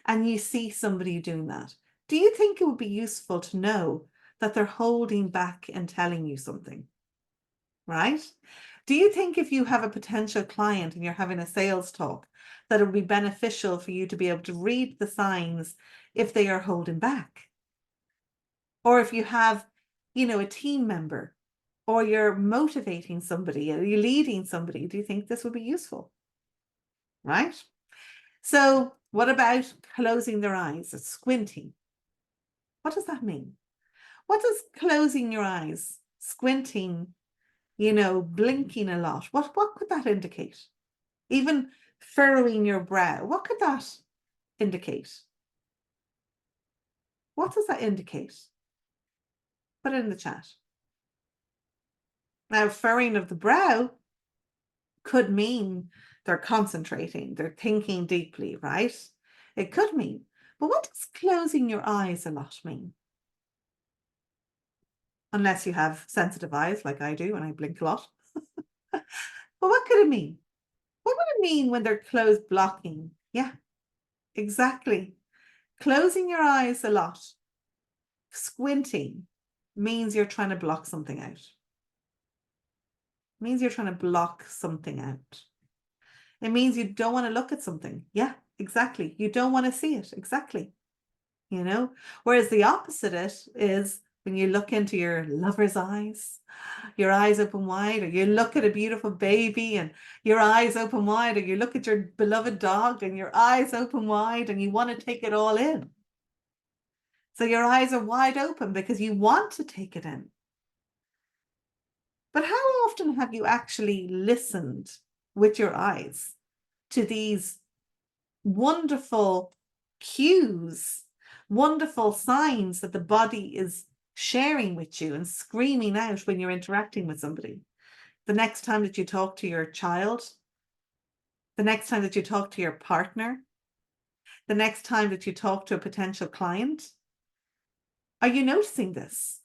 and you see somebody doing that. Do you think it would be useful to know that they're holding back and telling you something, right? Do you think if you have a potential client and you're having a sales talk, that it would be beneficial for you to be able to read the signs if they are holding back? Or if you have, you know, a team member, or you're motivating somebody, or you're leading somebody, do you think this would be useful? Right? So what about closing their eyes or squinting? What does that mean? What does closing your eyes, squinting, blinking a lot, what could that indicate? Even furrowing your brow, what could that indicate? What does that indicate? Put it in the chat. Now, furrowing of the brow could mean they're concentrating, they're thinking deeply, right? It could mean. But what does closing your eyes a lot mean? Unless you have sensitive eyes like I do and I blink a lot. But what could it mean? What would it mean when they're closed, blocking? Yeah, exactly. Closing your eyes a lot, squinting, means you're trying to block something out. It means you're trying to block something out. It means you don't want to look at something. Yeah, exactly. You don't want to see it. Exactly. Whereas the opposite is when you look into your lover's eyes, your eyes open wide, or you look at a beautiful baby and your eyes open wide, or you look at your beloved dog and your eyes open wide and you want to take it all in. So your eyes are wide open because you want to take it in. But how often have you actually listened with your eyes to these wonderful cues, wonderful signs that the body is sharing with you and screaming out when you're interacting with somebody? The next time that you talk to your child, the next time that you talk to your partner, the next time that you talk to a potential client, are you noticing this?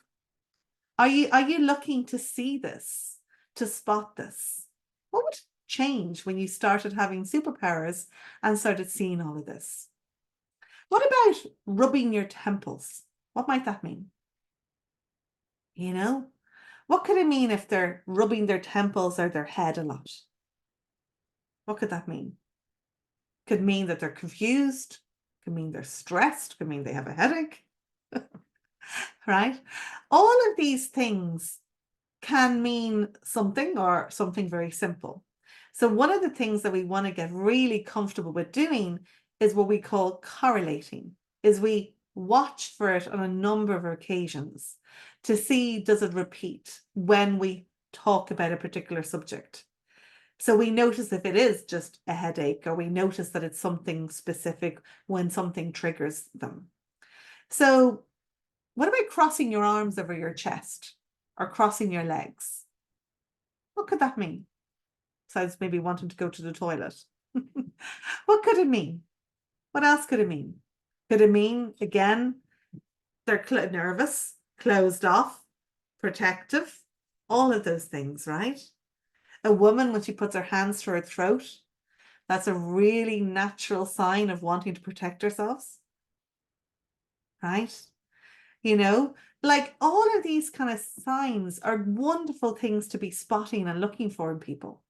Are you looking to see this, to spot this? What would change when you started having superpowers and started seeing all of this? What about rubbing your temples? What might that mean? What could it mean if they're rubbing their temples or their head a lot? What could that mean? Could mean that they're confused, could mean they're stressed, could mean they have a headache, right? All of these things can mean something or something very simple. So one of the things that we want to get really comfortable with doing is what we call correlating, is we watch for it on a number of occasions to see, does it repeat when we talk about a particular subject? So we notice if it is just a headache, or we notice that it's something specific when something triggers them. So what about crossing your arms over your chest or crossing your legs? What could that mean? Besides maybe wanting to go to the toilet. What could it mean? What else could it mean? Could it mean, again, they're nervous, closed off, protective, all of those things, right? A woman, when she puts her hands to her throat, that's a really natural sign of wanting to protect ourselves, right? Like all of these kind of signs are wonderful things to be spotting and looking for in people.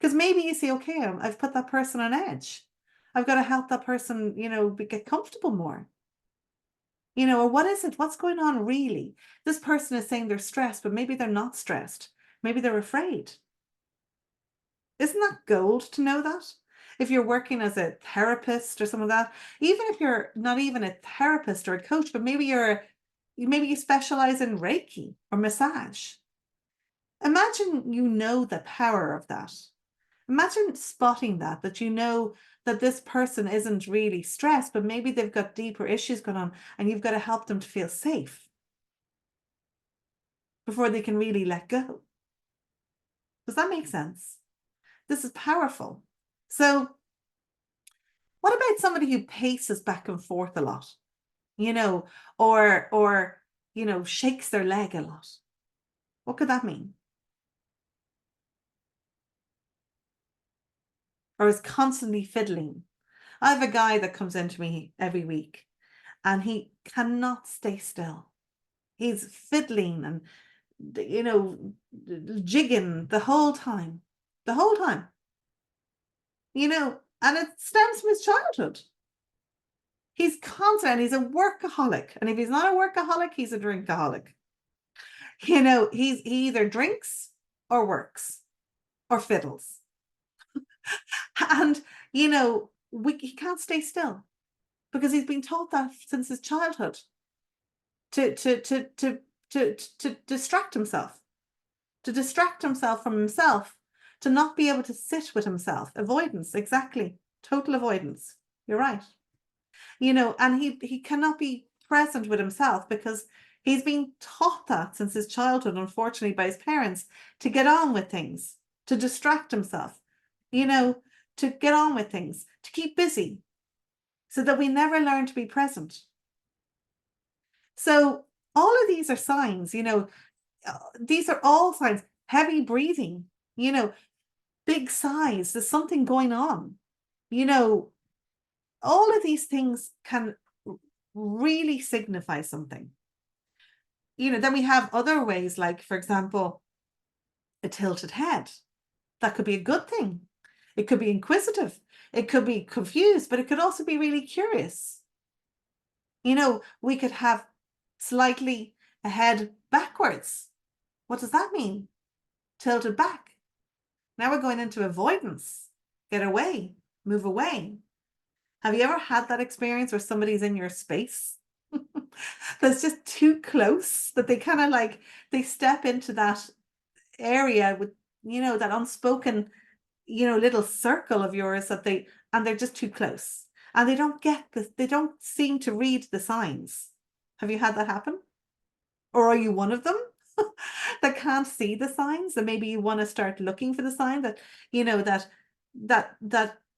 Because maybe you say, okay, I've put that person on edge. I've got to help that person, get comfortable more. Or what is it? What's going on really? This person is saying they're stressed, but maybe they're not stressed. Maybe they're afraid. Isn't that gold to know that? If you're working as a therapist or some of that, even if you're not even a therapist or a coach, but maybe you specialize in Reiki or massage. Imagine the power of that. Imagine spotting that that this person isn't really stressed, but maybe they've got deeper issues going on and you've got to help them to feel safe before they can really let go. Does that make sense? This is powerful. So what about somebody who paces back and forth a lot, or shakes their leg a lot? What could that mean? Or is constantly fiddling? I have a guy that comes into me every week and he cannot stay still. He's fiddling and, jigging the whole time, and it stems from his childhood. He's constant, he's a workaholic. And if he's not a workaholic, he's a drinkaholic. He either drinks or works or fiddles. And, he can't stay still because he's been taught that since his childhood to distract himself, from himself, to not be able to sit with himself. Avoidance, exactly. Total avoidance. You're right. And he cannot be present with himself because he's been taught that since his childhood, unfortunately, by his parents, to get on with things, to distract himself, to get on with things, to keep busy, so that we never learn to be present. So all of these are signs, these are all signs. Heavy breathing, big sighs, there's something going on. All of these things can really signify something. Then we have other ways, like, for example, a tilted head. That could be a good thing. It could be inquisitive. It could be confused, but it could also be really curious. We could have slightly a head backwards. What does that mean? Tilted back. Now we're going into avoidance. Get away, move away. Have you ever had that experience where somebody's in your space that's just too close, that they kind of like, they step into that area with, that unspoken, little circle of yours and they're just too close and they don't get this, they don't seem to read the signs. Have you had that happen? Or are you one of them that can't see the signs? And maybe you want to start looking for the sign that,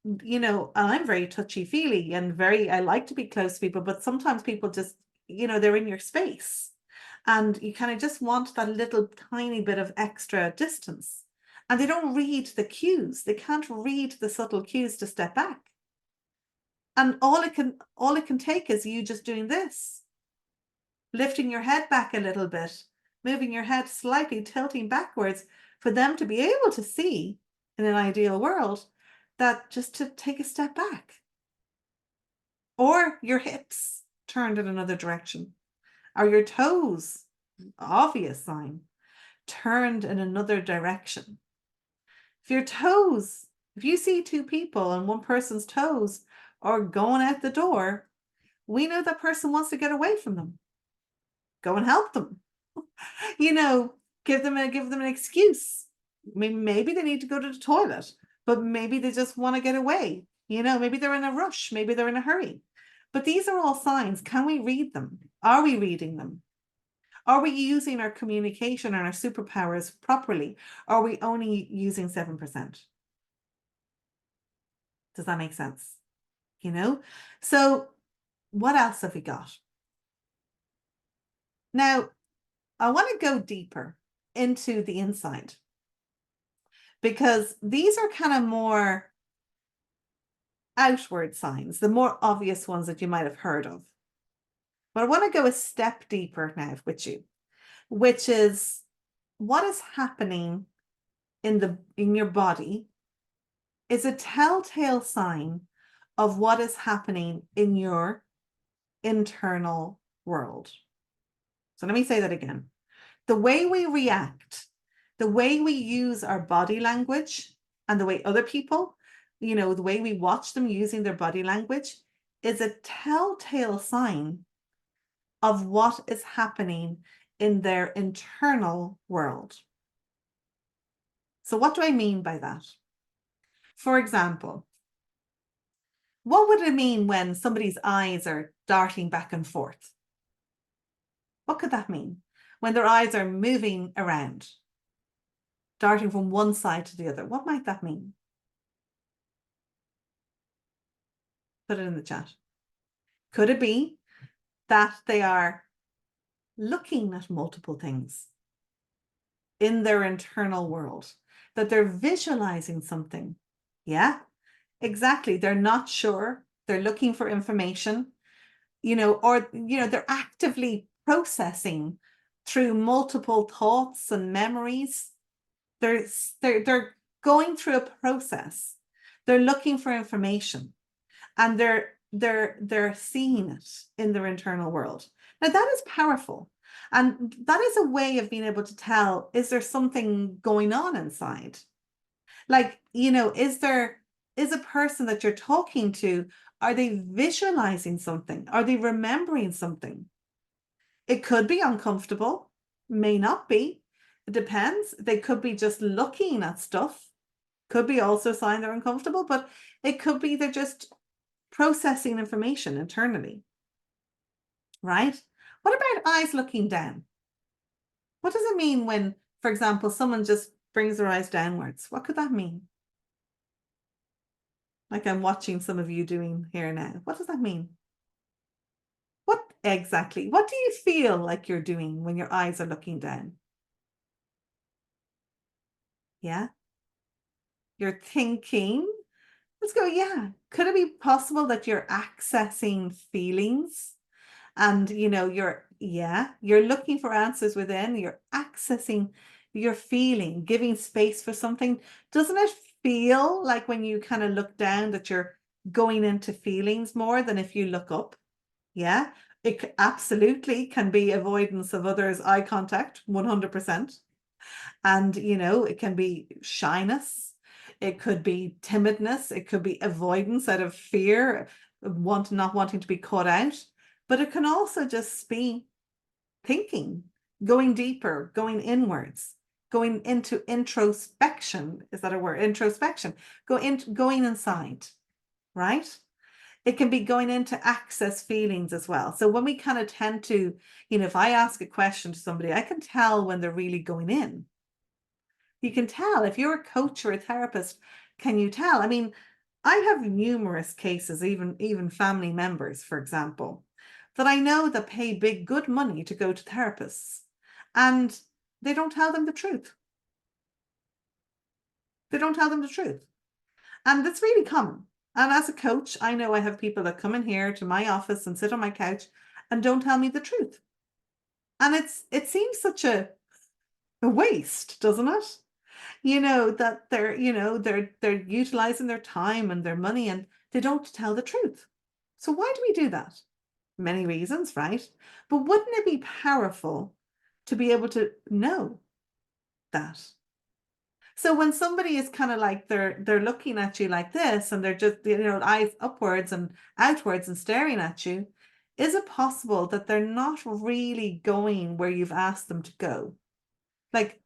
I'm very touchy-feely and I like to be close to people, but sometimes people just, they're in your space and you kind of just want that little tiny bit of extra distance. And they don't read the cues. They can't read the subtle cues to step back. And all it can take is you just doing this, lifting your head back a little bit, moving your head slightly, tilting backwards, for them to be able to see, in an ideal world, that just to take a step back. Or your hips turned in another direction, or your toes, obvious sign, turned in another direction. If you see two people and one person's toes are going out the door, we know that person wants to get away from them. Go and help them. Give them an excuse. I mean, maybe they need to go to the toilet, but maybe they just want to get away. Maybe they're in a rush, maybe they're in a hurry. But these are all signs. Can we read them? Are we reading them? Are we using our communication and our superpowers properly? Are we only using 7%? Does that make sense? So what else have we got? Now, I want to go deeper into the inside, because these are kind of more outward signs, the more obvious ones that you might have heard of. But I want to go a step deeper now with you, which is what is happening in your body is a telltale sign of what is happening in your internal world. So let me say that again. The way we react, the way we use our body language, and the way other people, the way we watch them using their body language, is a telltale sign of what is happening in their internal world. So what do I mean by that? For example, what would it mean when somebody's eyes are darting back and forth? What could that mean? When their eyes are moving around, darting from one side to the other, what might that mean? Put it in the chat. Could it be that they are looking at multiple things in their internal world, that they're visualizing something? Yeah, exactly. They're not sure. They're looking for information, or, they're actively processing through multiple thoughts and memories. They're going through a process. They're looking for information, and they're seeing it in their internal world. Now that is powerful, and that is a way of being able to tell, is there something going on inside? Like, is there Is a person that you're talking to, are they visualizing something? Are they remembering something? It could be uncomfortable, may not be. It depends. They could be just looking at stuff. Could be also a sign they're uncomfortable, but it could be they're just processing information internally, right? What about eyes looking down? What does it mean when, for example, someone just brings their eyes downwards? What could that mean? Like I'm watching some of you doing here now. What does that mean? What exactly? What do you feel like you're doing when your eyes are looking down? Yeah, you're thinking. Let's go. Yeah. Could it be possible that you're accessing feelings? And you're looking for answers within, you're accessing your feeling, giving space for something. Doesn't it feel like when you kind of look down that you're going into feelings more than if you look up? Yeah, it absolutely can be avoidance of others' eye contact, 100%. And it can be shyness, it could be timidness, it could be avoidance out of fear, not wanting to be caught out, but it can also just be thinking, going deeper, going inwards, going into introspection. Is that a word? Introspection. Going inside, right? It can be going into access feelings as well. So when we kind of tend to, if I ask a question to somebody, I can tell when they're really going in. You can tell if you're a coach or a therapist, can you tell? I mean, I have numerous cases, even family members, for example, that I know that pay big good money to go to therapists, and they don't tell them the truth. They don't tell them the truth. And that's really common. And as a coach, I know I have people that come in here to my office and sit on my couch and don't tell me the truth. And it seems such a waste, doesn't it? That they're utilizing their time and their money and they don't tell the truth. So why do we do that? Many reasons, right? But wouldn't it be powerful to be able to know that? So when somebody is kind of like they're looking at you like this and they're just eyes upwards and outwards and staring at you, is it possible that they're not really going where you've asked them to go? Like,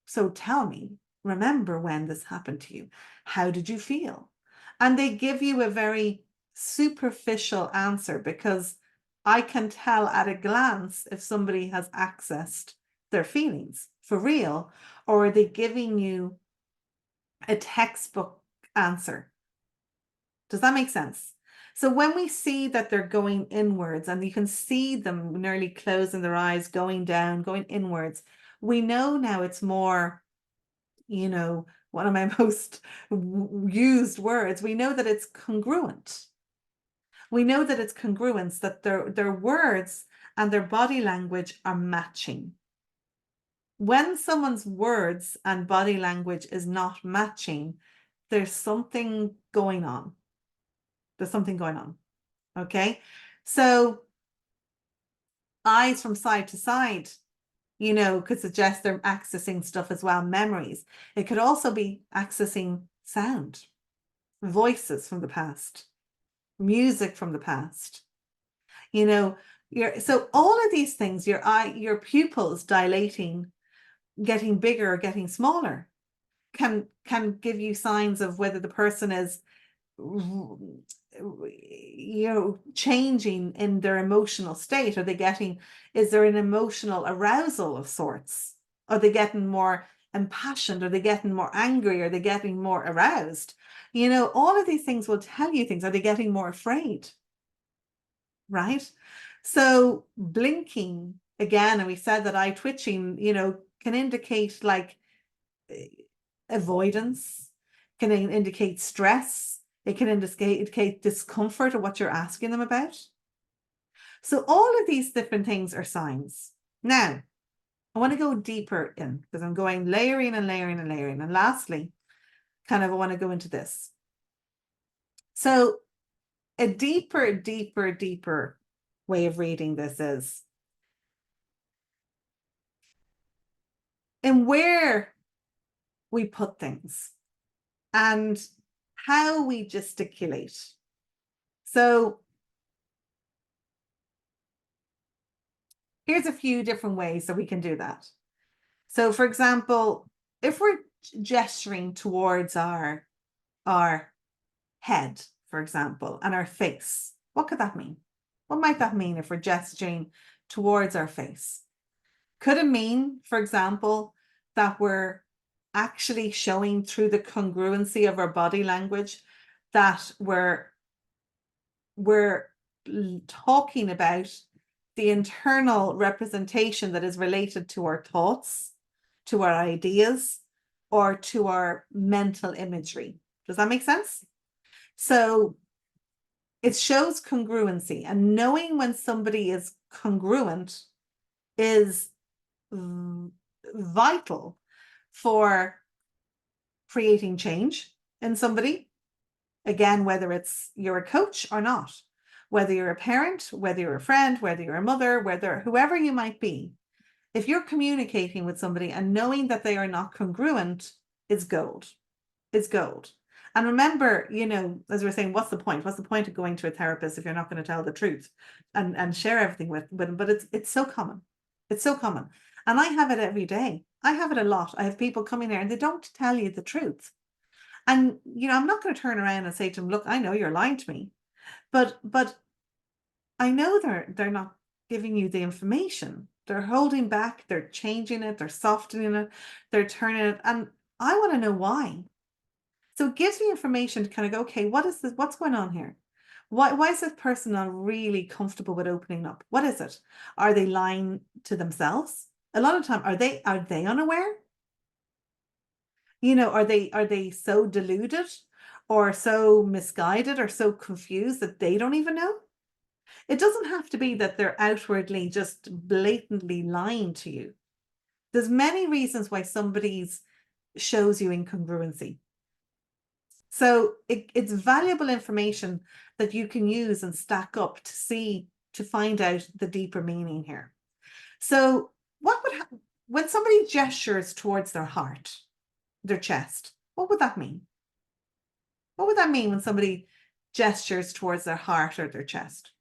so tell me, remember when this happened to you? How did you feel? And they give you a very superficial answer because I can tell at a glance if somebody has accessed their feelings for real, or are they giving you a textbook answer? Does that make sense? So when we see that they're going inwards and you can see them nearly closing their eyes, going down, going inwards, we know now it's more, one of my most used words. We know that it's congruent. We know that it's congruence, that their words and their body language are matching. When someone's words and body language is not matching, there's something going on. There's something going on. Okay. So eyes from side to side, could suggest they're accessing stuff as well, memories. It could also be accessing sound, voices from the past, music from the past. So all of these things, your pupils dilating, getting bigger or getting smaller, can give you signs of whether the person is changing in their emotional state. Is there an emotional arousal of sorts? Are they getting more impassioned? Are they getting more angry? Are they getting more aroused? All of these things will tell you things. Are they getting more afraid? Right? So blinking again, and we said that eye twitching, can indicate like avoidance, can indicate stress. It can indicate discomfort of what you're asking them about. So all of these different things are signs. Now, I want to go deeper in because I'm going layering and layering and layering. And lastly, I want to go into this. So a deeper, deeper, deeper way of reading this is in where we put things. And how we gesticulate. So here's a few different ways that we can do that. So for example, if we're gesturing towards our head, for example, and our face, what could that mean? What might that mean if we're gesturing towards our face? Could it mean, for example, that we're actually showing through the congruency of our body language that we're talking about the internal representation that is related to our thoughts, to our ideas, or to our mental imagery? Does that make sense? So it shows congruency, and knowing when somebody is congruent is vital for creating change in somebody. Again, whether it's you're a coach or not, whether you're a parent, whether you're a friend, whether you're a mother, whether whoever you might be, if you're communicating with somebody and knowing that they are not congruent, it's gold. It's gold. And remember, you know, as we're saying, what's the point? What's the point of going to a therapist if you're not going to tell the truth and share everything with them? But it's so common. It's so common. And I have it every day. I have it a lot. I have people coming there and they don't tell you the truth. And, you know, I'm not going to turn around and say to them, look, I know you're lying to me, but I know they're not giving you the information. They're holding back, they're changing it, they're softening it, they're turning it. And I want to know why. So it gives me information to kind of go, okay, what is this? What's going on here? Why is this person not really comfortable with opening up? What is it? Are they lying to themselves? A lot of time, are they unaware? You know, are they so deluded or so misguided or so confused that they don't even know? It doesn't have to be that they're outwardly just blatantly lying to you. There's many reasons why somebody's shows you incongruency. So it's valuable information that you can use and stack up to see, to find out the deeper meaning here. So what would happen when somebody gestures towards their heart, their chest? What would that mean? What would that mean when somebody gestures towards their heart or their chest?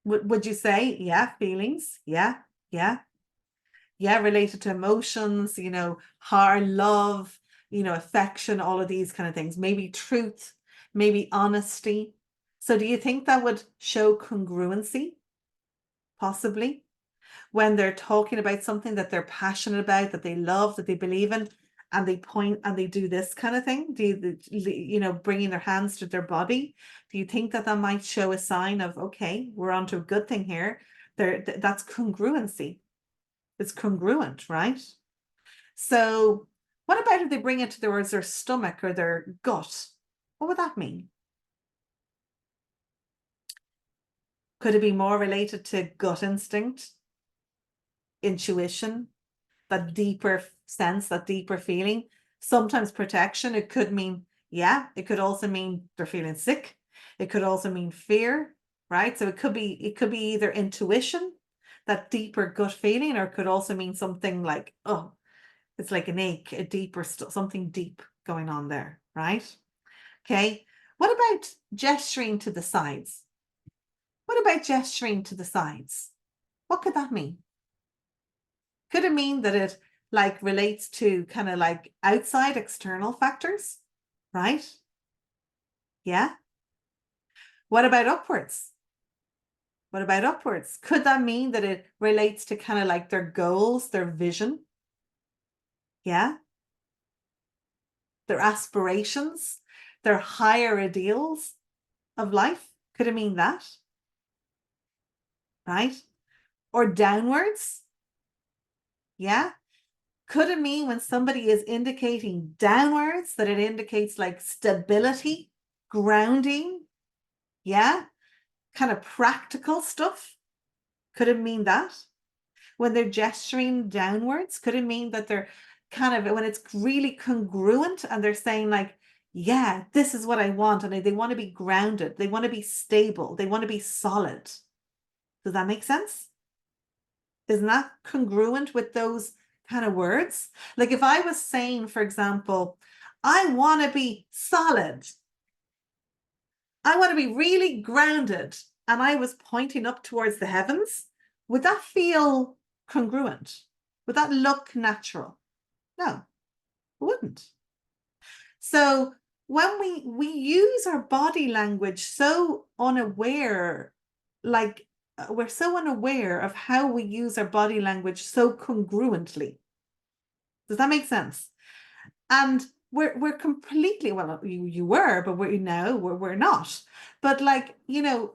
Would you say, yeah, feelings? Yeah, yeah, yeah, related to emotions, you know, heart, love, you know, affection, all of these kind of things, maybe truth, maybe honesty. So do you think that would show congruency? Possibly when they're talking about something that they're passionate about, that they love, that they believe in, and they point and they do this kind of thing, you know, bringing their hands to their body. Do you think that that might show a sign of, okay, we're onto a good thing here? That's congruency. It's congruent, right? So what about if they bring it towards their stomach or their gut? What would that mean? Could it be more related to gut instinct, intuition, that deeper sense, that deeper feeling? Sometimes protection. It could mean, yeah, it could also mean they're feeling sick. It could also mean fear, right? So it could be either intuition, that deeper gut feeling, or it could also mean something like, oh, it's like an ache, a deeper something deep going on there, right? Okay. What about gesturing to the sides? What about gesturing to the sides? What could that mean? Could it mean that it like relates to kind of like outside external factors, right? Yeah. What about upwards? What about upwards? Could that mean that it relates to kind of like their goals, their vision? Yeah. Their aspirations, their higher ideals of life? Could it mean that? Right? Or downwards? Yeah. Could it mean when somebody is indicating downwards that it indicates like stability, grounding? Yeah. Kind of practical stuff? Could it mean that? When they're gesturing downwards, could it mean that they're kind of, when it's really congruent and they're saying like, yeah, this is what I want. And they want to be grounded. They want to be stable. They want to be solid. Does that make sense? Isn't that congruent with those kind of words? Like if I was saying, for example, I want to be solid. I want to be really grounded. And I was pointing up towards the heavens. Would that feel congruent? Would that look natural? No, it wouldn't. So when we use our body language so unaware, like we're so unaware of how we use our body language so congruently. Does that make sense? And we're completely, well, you were, but we're not. But like, you know,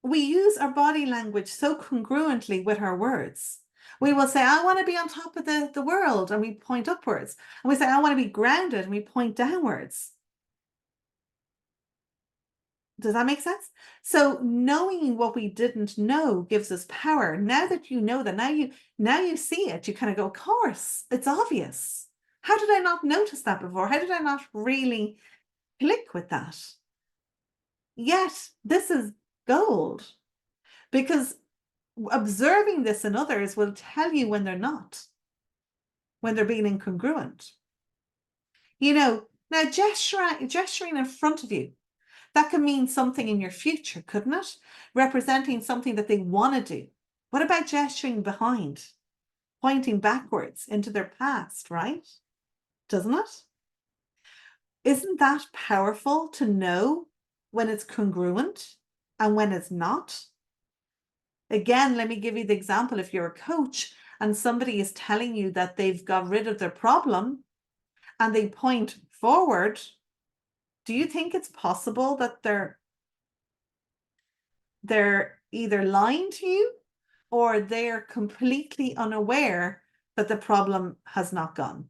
we use our body language so congruently with our words. We will say, I want to be on top of the world, and we point upwards. And we say, I want to be grounded, and we point downwards. Does that make sense? So knowing what we didn't know gives us power. Now that you know that, now you see it, you kind of go, of course, it's obvious. How did I not notice that before? How did I not really click with that? Yet this is gold, because observing this in others will tell you when they're not, when they're being incongruent. You know, now gesturing in front of you, that can mean something in your future, couldn't it? Representing something that they want to do. What about gesturing behind, pointing backwards into their past, right? Doesn't it? Isn't that powerful to know when it's congruent and when it's not? Again, let me give you the example. If you're a coach and somebody is telling you that they've got rid of their problem and they point forward, do you think it's possible that they're either lying to you or they're completely unaware that the problem has not gone?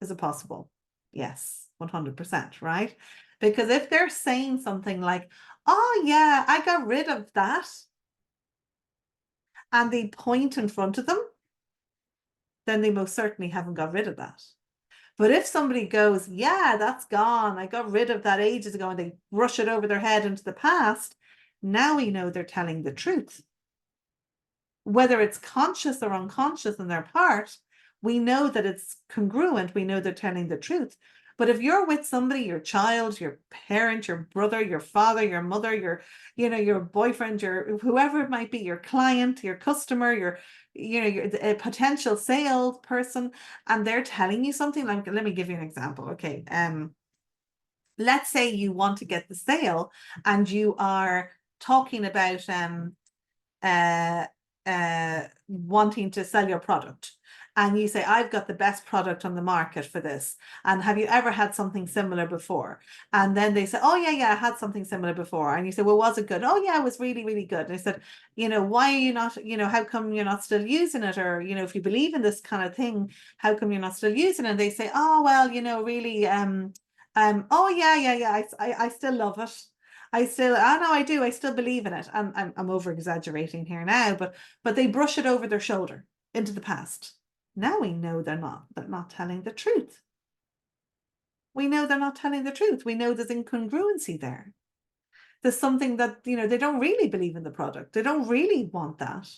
Is it possible? Yes, 100%, right? Because if they're saying something like, oh yeah, I got rid of that, and they point in front of them, then they most certainly haven't got rid of that. But if somebody goes, yeah, that's gone, I got rid of that ages ago, and they brush it over their head into the past, now we know they're telling the truth. Whether it's conscious or unconscious on their part, we know that it's congruent. We know they're telling the truth. But if you're with somebody, your child, your parent, your brother, your father, your mother, your boyfriend, your whoever it might be, your client, your customer, your a potential sales person, and they're telling you something, like, let me give you an example. Okay. Let's say you want to get the sale and you are talking about wanting to sell your product, and you say, I've got the best product on the market for this, and have you ever had something similar before? And then they say, oh yeah, I had something similar before. And you say, well, was it good? Oh yeah, it was really, really good. And I said, why are you not, how come you're not still using it? Or, if you believe in this kind of thing, how come you're not still using it? And they say, oh well, really, oh yeah, I still love it. I do. I still believe in it. And I'm over exaggerating here now, but they brush it over their shoulder into the past. Now we know they're not telling the truth. We know they're not telling the truth. We know there's incongruency there. There's something that, they don't really believe in the product. They don't really want that,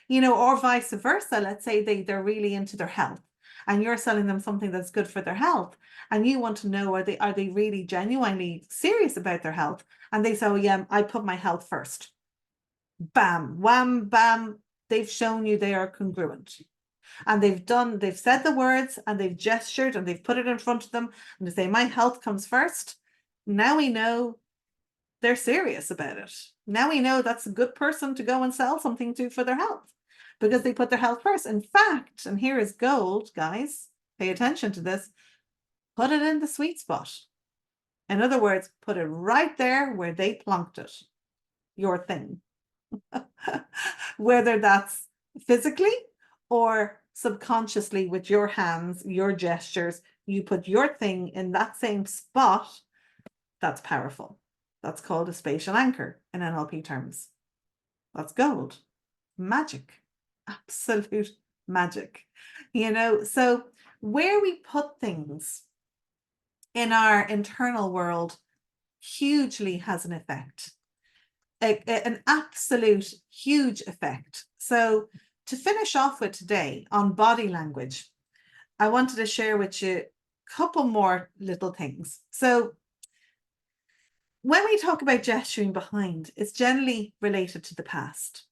or vice versa. Let's say they're really into their health, and you're selling them something that's good for their health, and you want to know, are they really genuinely serious about their health? And they say, oh yeah, I put my health first. Bam, wham, bam. They've shown you they are congruent. And they've said the words, and they've gestured, and they've put it in front of them, and they say, my health comes first. Now we know they're serious about it. Now we know that's a good person to go and sell something to for their health, because they put their health first. In fact, and here is gold, guys, pay attention to this, put it in the sweet spot. In other words, put it right there where they plunked it, your thing. Whether that's physically or subconsciously with your hands, your gestures, you put your thing in that same spot. That's powerful. That's called a spatial anchor in NLP terms. That's gold. Magic. Absolute magic. So where we put things in our internal world hugely has an effect. An absolute huge effect. So to finish off with today on body language, I wanted to share with you couple more little things. So when we talk about gesturing behind, it's generally related to the past.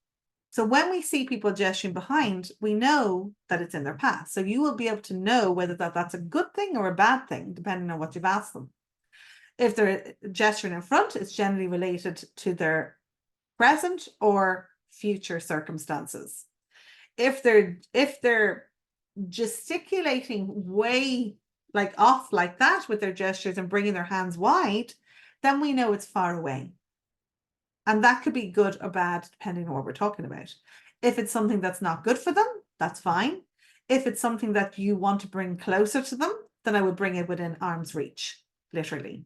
So when we see people gesturing behind, we know that it's in their past. So you will be able to know whether that's a good thing or a bad thing, depending on what you've asked them. If they're gesturing in front, it's generally related to their present or future circumstances. If they're gesticulating way like off like that with their gestures and bringing their hands wide, then we know it's far away. And that could be good or bad, depending on what we're talking about. If it's something that's not good for them, that's fine. If it's something that you want to bring closer to them, then I would bring it within arm's reach, literally.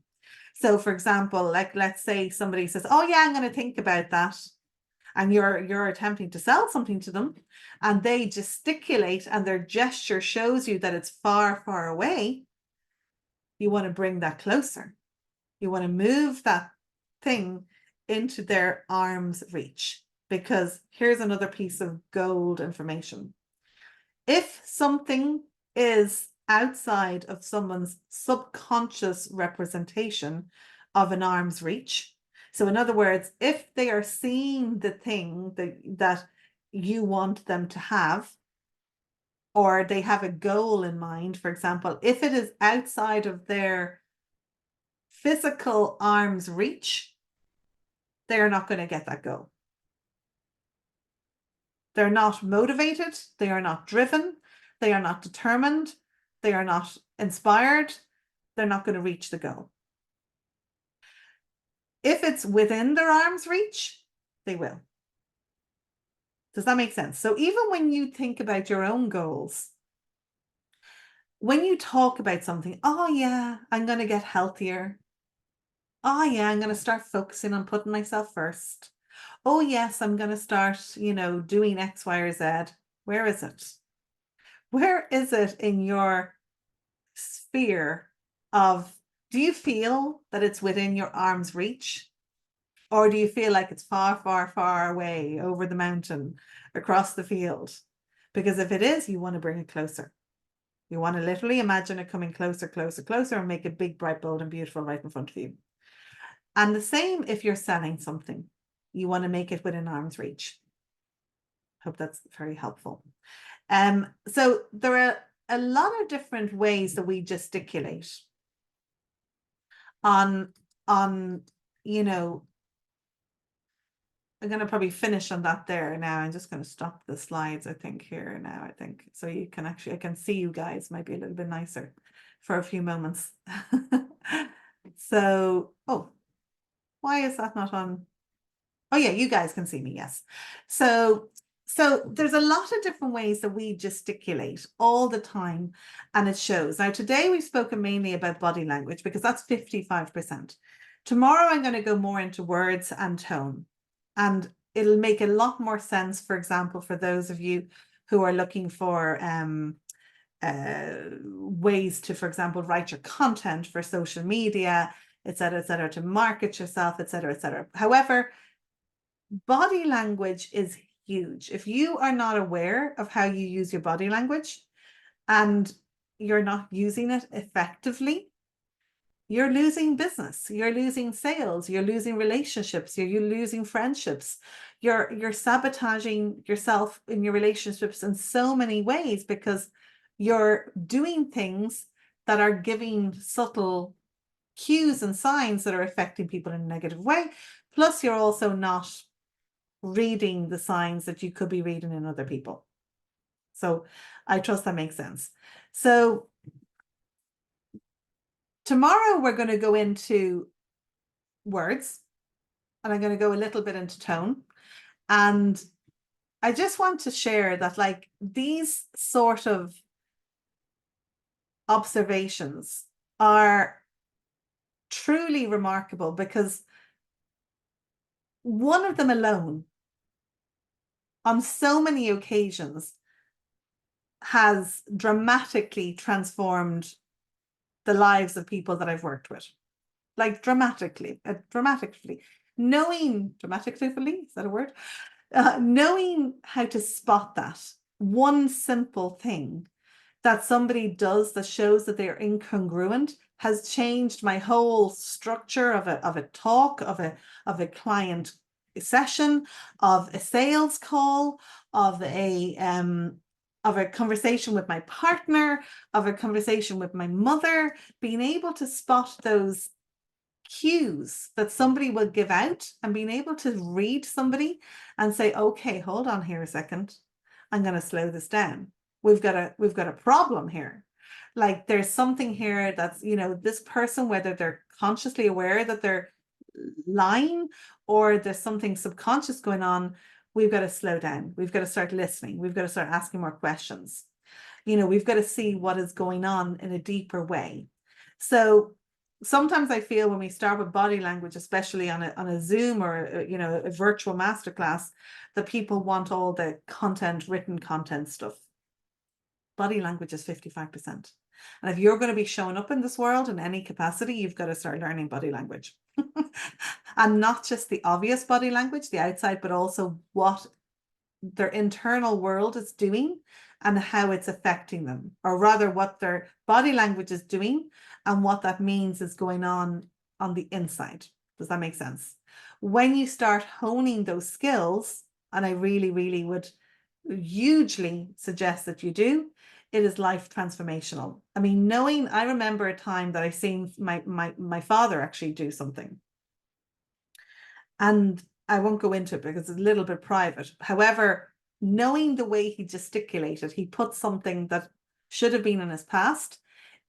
So for example, like let's say somebody says, oh yeah, I'm going to think about that. And you're attempting to sell something to them and they gesticulate and their gesture shows you that it's far, far away. You want to bring that closer. You want to move that thing into their arm's reach, because here's another piece of gold information. If something is outside of someone's subconscious representation of an arm's reach, so in other words, if they are seeing the thing that you want them to have, or they have a goal in mind, for example, if it is outside of their physical arm's reach, they're not going to get that goal. They're not motivated. They are not driven. They are not determined. They are not inspired. They're not going to reach the goal. If it's within their arm's reach, they will. Does that make sense? So even when you think about your own goals, when you talk about something, oh yeah, I'm going to get healthier. Oh yeah, I'm going to start focusing on putting myself first. Oh yes, I'm going to start, doing X, Y, or Z. Where is it? Where is it in your sphere of, do you feel that it's within your arm's reach? Or do you feel like it's far, far, far away over the mountain, across the field? Because if it is, you want to bring it closer. You want to literally imagine it coming closer, closer, closer, and make it big, bright, bold, and beautiful right in front of you. And the same if you're selling something. You want to make it within arm's reach. Hope that's very helpful. So there are a lot of different ways that we gesticulate on I'm going to probably finish on that there now. I'm just going to stop the slides, I think, here now, I think. So you can actually, I can see you guys, might be a little bit nicer for a few moments. So, why is that not on? Oh yeah, you guys can see me, yes. So there's a lot of different ways that we gesticulate all the time, and it shows. Now, today we've spoken mainly about body language because that's 55%. Tomorrow I'm going to go more into words and tone, and it'll make a lot more sense, for example, for those of you who are looking for ways to, for example, write your content for social media, et cetera, to market yourself, et cetera. However, body language is huge. If you are not aware of how you use your body language and you're not using it effectively, you're losing business, you're losing sales, you're losing relationships, you're losing friendships, you're sabotaging yourself in your relationships in so many ways because you're doing things that are giving subtle cues and signs that are affecting people in a negative way. Plus, you're also not reading the signs that you could be reading in other people. So I trust that makes sense. So tomorrow we're going to go into words, and I'm going to go a little bit into tone. And I just want to share that, like, these sort of observations are truly remarkable because one of them alone on so many occasions has dramatically transformed the lives of people that I've worked with, like dramatically, knowing, is that a word? Knowing how to spot that one simple thing that somebody does that shows that they're incongruent has changed my whole structure of a talk, of a client session, of a sales call, of a conversation with my partner, of a conversation with my mother. Being able to spot those cues that somebody will give out, and being able to read somebody and say, okay, hold on here a second, I'm going to slow this down. We've got a problem here. Like, there's something here that's, this person, whether they're consciously aware that they're lying or there's something subconscious going on, we've got to slow down. We've got to start listening. We've got to start asking more questions. We've got to see what is going on in a deeper way. So sometimes I feel when we start with body language, especially on a Zoom or a virtual masterclass, that people want all the written content stuff. Body language is 55%. And if you're going to be showing up in this world in any capacity, you've got to start learning body language. And not just the obvious body language, the outside, but also what their internal world is doing and how it's affecting them, or rather what their body language is doing and what that means is going on the inside. Does that make sense? When you start honing those skills, and I really, really would hugely suggest that you do, it is life transformational. I mean, I remember a time that I seen my father actually do something. And I won't go into it because it's a little bit private. However, knowing the way he gesticulated, he put something that should have been in his past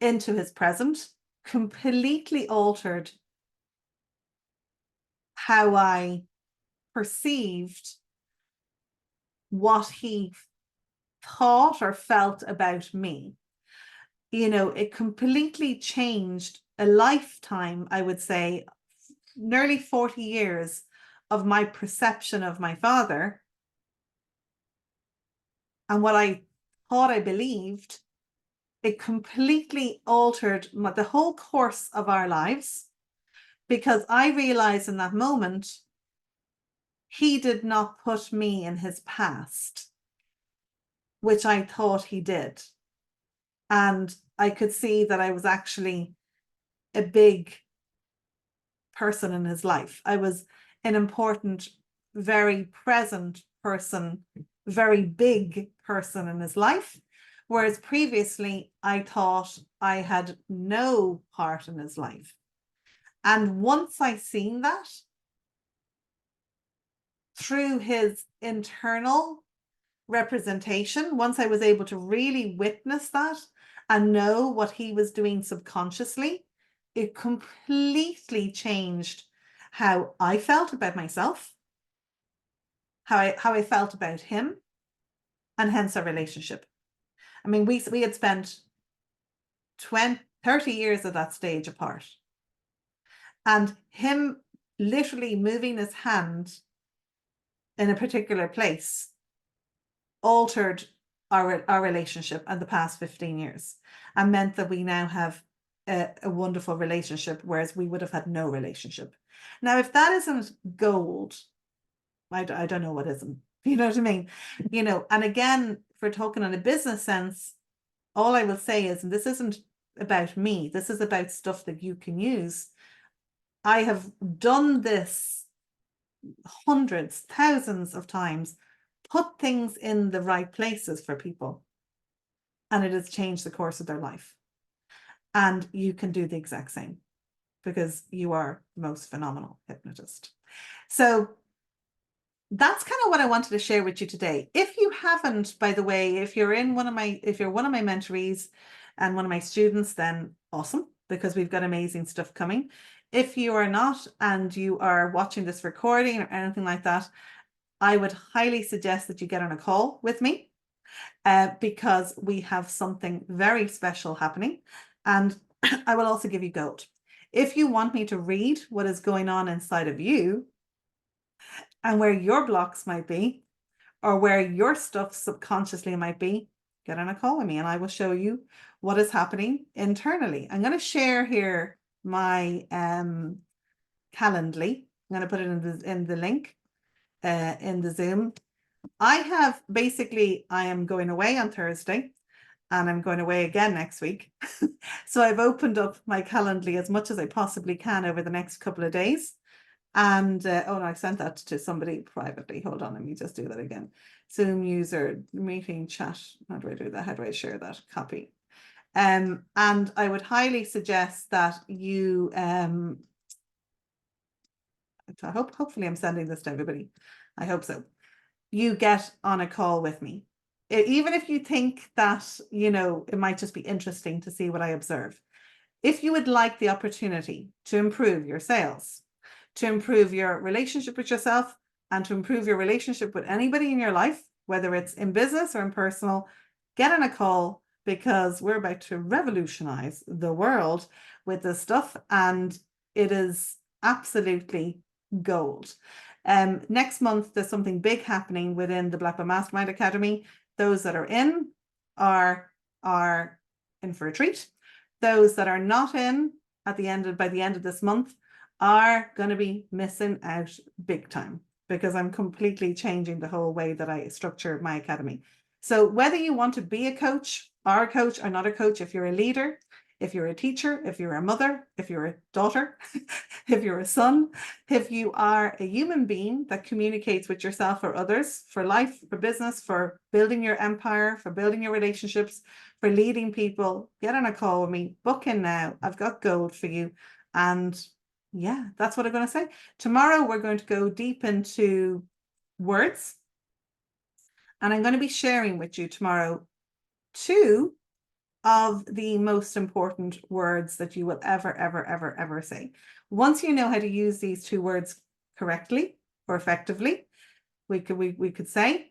into his present, completely altered how I perceived what he thought or felt about me. It completely changed a lifetime, I would say, nearly 40 years of my perception of my father and what I thought I believed. It completely altered the whole course of our lives, because I realized in that moment he did not put me in his past, which I thought he did. And I could see that I was actually a big person in his life. I was an important, very present person, very big person in his life. Whereas previously I thought I had no part in his life. And once I seen that through his internal representation, once I was able to really witness that and know what he was doing subconsciously, it completely changed how I felt about myself, how I felt about him, and hence our relationship. I mean, we had spent 30 years at that stage apart. And him literally moving his hand in a particular place altered our relationship and the past 15 years, and meant that we now have a wonderful relationship, whereas we would have had no relationship. Now, if that isn't gold, I don't know what isn't. You know what I mean? And again, if we're talking in a business sense, all I will say is, and this isn't about me, this is about stuff that you can use. I have done this hundreds, thousands of times, put things in the right places for people, and it has changed the course of their life. And you can do the exact same, because you are the most phenomenal hypnotist. So that's kind of what I wanted to share with you today. If you haven't, by the way, if you're one of my mentorees and one of my students, then awesome, because we've got amazing stuff coming. If you are not, and you are watching this recording or anything like that, I would highly suggest that you get on a call with me, because we have something very special happening, and I will also give you gold. If you want me to read what is going on inside of you and where your blocks might be, or where your stuff subconsciously might be, get on a call with me and I will show you what is happening internally. I'm going to share here my Calendly. I'm going to put it in the link in the Zoom. I am going away on Thursday, and I'm going away again next week. So I've opened up my Calendly as much as I possibly can over the next couple of days. And oh no, I sent that to somebody privately. Hold on, let me just do that again. Zoom user meeting chat. How do I do that? How do I share that? Copy. And I would highly suggest that you hopefully I'm sending this to everybody. I hope so. You get on a call with me. Even if you think that, it might just be interesting to see what I observe. If you would like the opportunity to improve your sales, to improve your relationship with yourself, and to improve your relationship with anybody in your life, whether it's in business or in personal, get on a call, because we're about to revolutionize the world with this stuff, and it is absolutely gold. Next month, there's something big happening within the BlackBelt Mastermind Academy. Those that are in are in for a treat. Those that are not in by the end of this month are going to be missing out big time, because I'm completely changing the whole way that I structure my academy. So whether you want to be a coach, or not a coach, if you're a leader, if you're a teacher, if you're a mother, if you're a daughter, if you're a son, if you are a human being that communicates with yourself or others, for life, for business, for building your empire, for building your relationships, for leading people, get on a call with me, book in now. I've got gold for you. And yeah, that's what I'm going to say. Tomorrow, we're going to go deep into words. And I'm going to be sharing with you tomorrow 2 of the most important words that you will ever say. Once you know how to use these 2 words correctly or effectively, we could say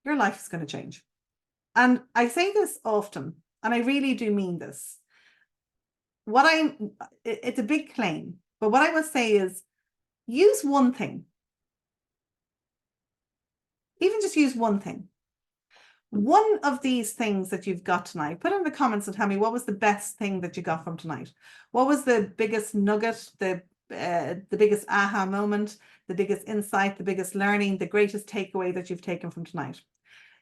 your life is going to change. And I say this often, and I really do mean this. It's a big claim, but what I will say is, use one thing. Even just use one thing. One of these things that you've got tonight, put in the comments and tell me, what was the best thing that you got from tonight? What was the biggest nugget, the biggest aha moment, the biggest insight, the biggest learning, the greatest takeaway that you've taken from tonight?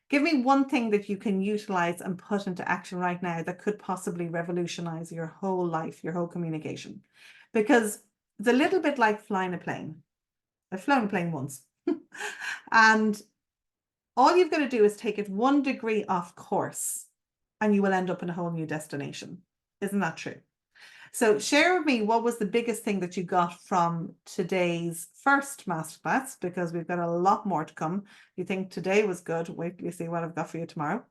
Give me one thing that you can utilize and put into action right now that could possibly revolutionize your whole life, your whole communication. Because it's a little bit like flying a plane. I've flown a plane once. And all you've got to do is take it 1 degree off course, and you will end up in a whole new destination. Isn't that true? So share with me, what was the biggest thing that you got from today's first masterclass, because we've got a lot more to come. You think today was good, wait till you see what I've got for you tomorrow.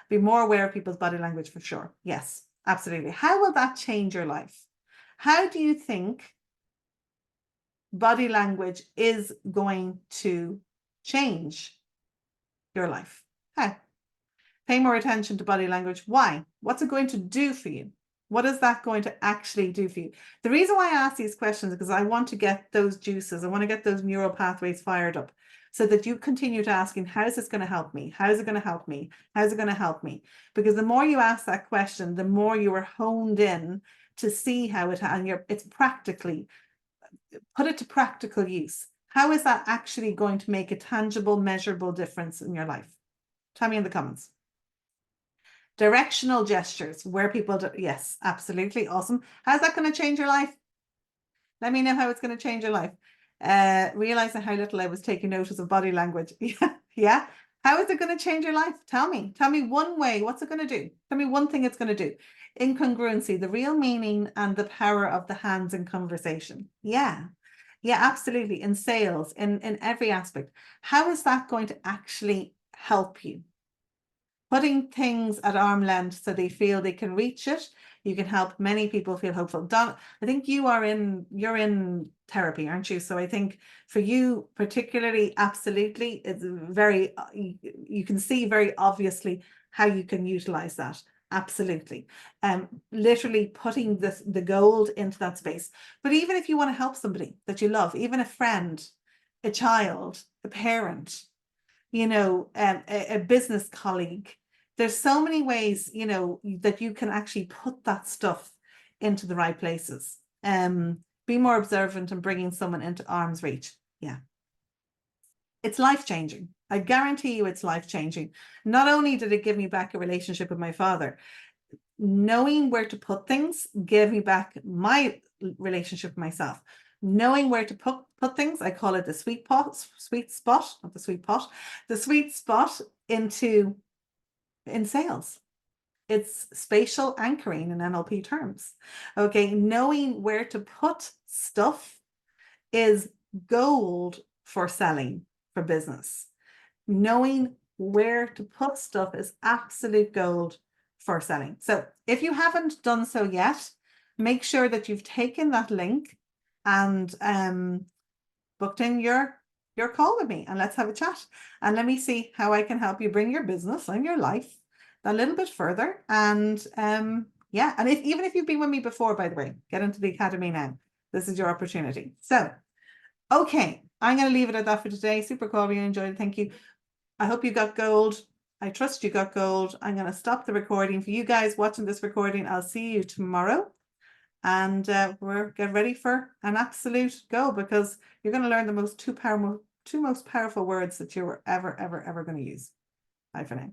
Be more aware of people's body language, for sure. Yes, absolutely. How will that change your life? How do you think body language is going to change your life? How? Pay more attention to body language. Why? What's it going to do for you? What is that going to actually do for you? The reason why I ask these questions is because I want to get those juices. I want to get those neural pathways fired up, so that you continue to asking, how is this going to help me? How is it going to help me? How is it going to help me? Because the more you ask that question, the more you are honed in to see how it's practically, put it to practical use. How is that actually going to make a tangible, measurable difference in your life? Tell me in the comments. Directional gestures, where people do, yes, absolutely, awesome. How's that going to change your life? Let me know how it's going to change your life. Realizing how little I was taking notice of body language. Yeah. How is it going to change your life? Tell me one way. What's it going to do? Tell me one thing it's going to do. Incongruency, the real meaning and the power of the hands in conversation. Yeah, absolutely. In sales, in every aspect. How is that going to actually help you? Putting things at arm's length so they feel they can reach it. You can help many people feel hopeful. Don, I think you're in therapy, aren't you? So I think for you particularly, absolutely, it's very, you can see very obviously how you can utilize that. Absolutely. Literally putting the gold into that space. But even if you want to help somebody that you love, even a friend, a child, a parent, a business colleague, there's so many ways, that you can actually put that stuff into the right places. Be more observant and bringing someone into arm's reach. Yeah. It's life-changing. I guarantee you it's life-changing. Not only did it give me back a relationship with my father, knowing where to put things gave me back my relationship with myself. Knowing where to put things, I call it the sweet spot, not the sweet pot, the sweet spot in sales. It's spatial anchoring in NLP terms. Okay, knowing where to put stuff is gold for selling, for business. Knowing where to put stuff is absolute gold for selling. So if you haven't done so yet, make sure that you've taken that link and booked in your call with me, and let's have a chat. And let me see how I can help you bring your business and your life a little bit further. And yeah, and even if you've been with me before, by the way, get into the academy now. This is your opportunity. So, okay, I'm going to leave it at that for today. Super cool. Really enjoyed it. Thank you. I hope you got gold. I trust you got gold. I'm going to stop the recording. For you guys watching this recording, I'll see you tomorrow. And we're get ready for an absolute go, because you're going to learn the two most powerful words that you were ever going to use. Bye for now.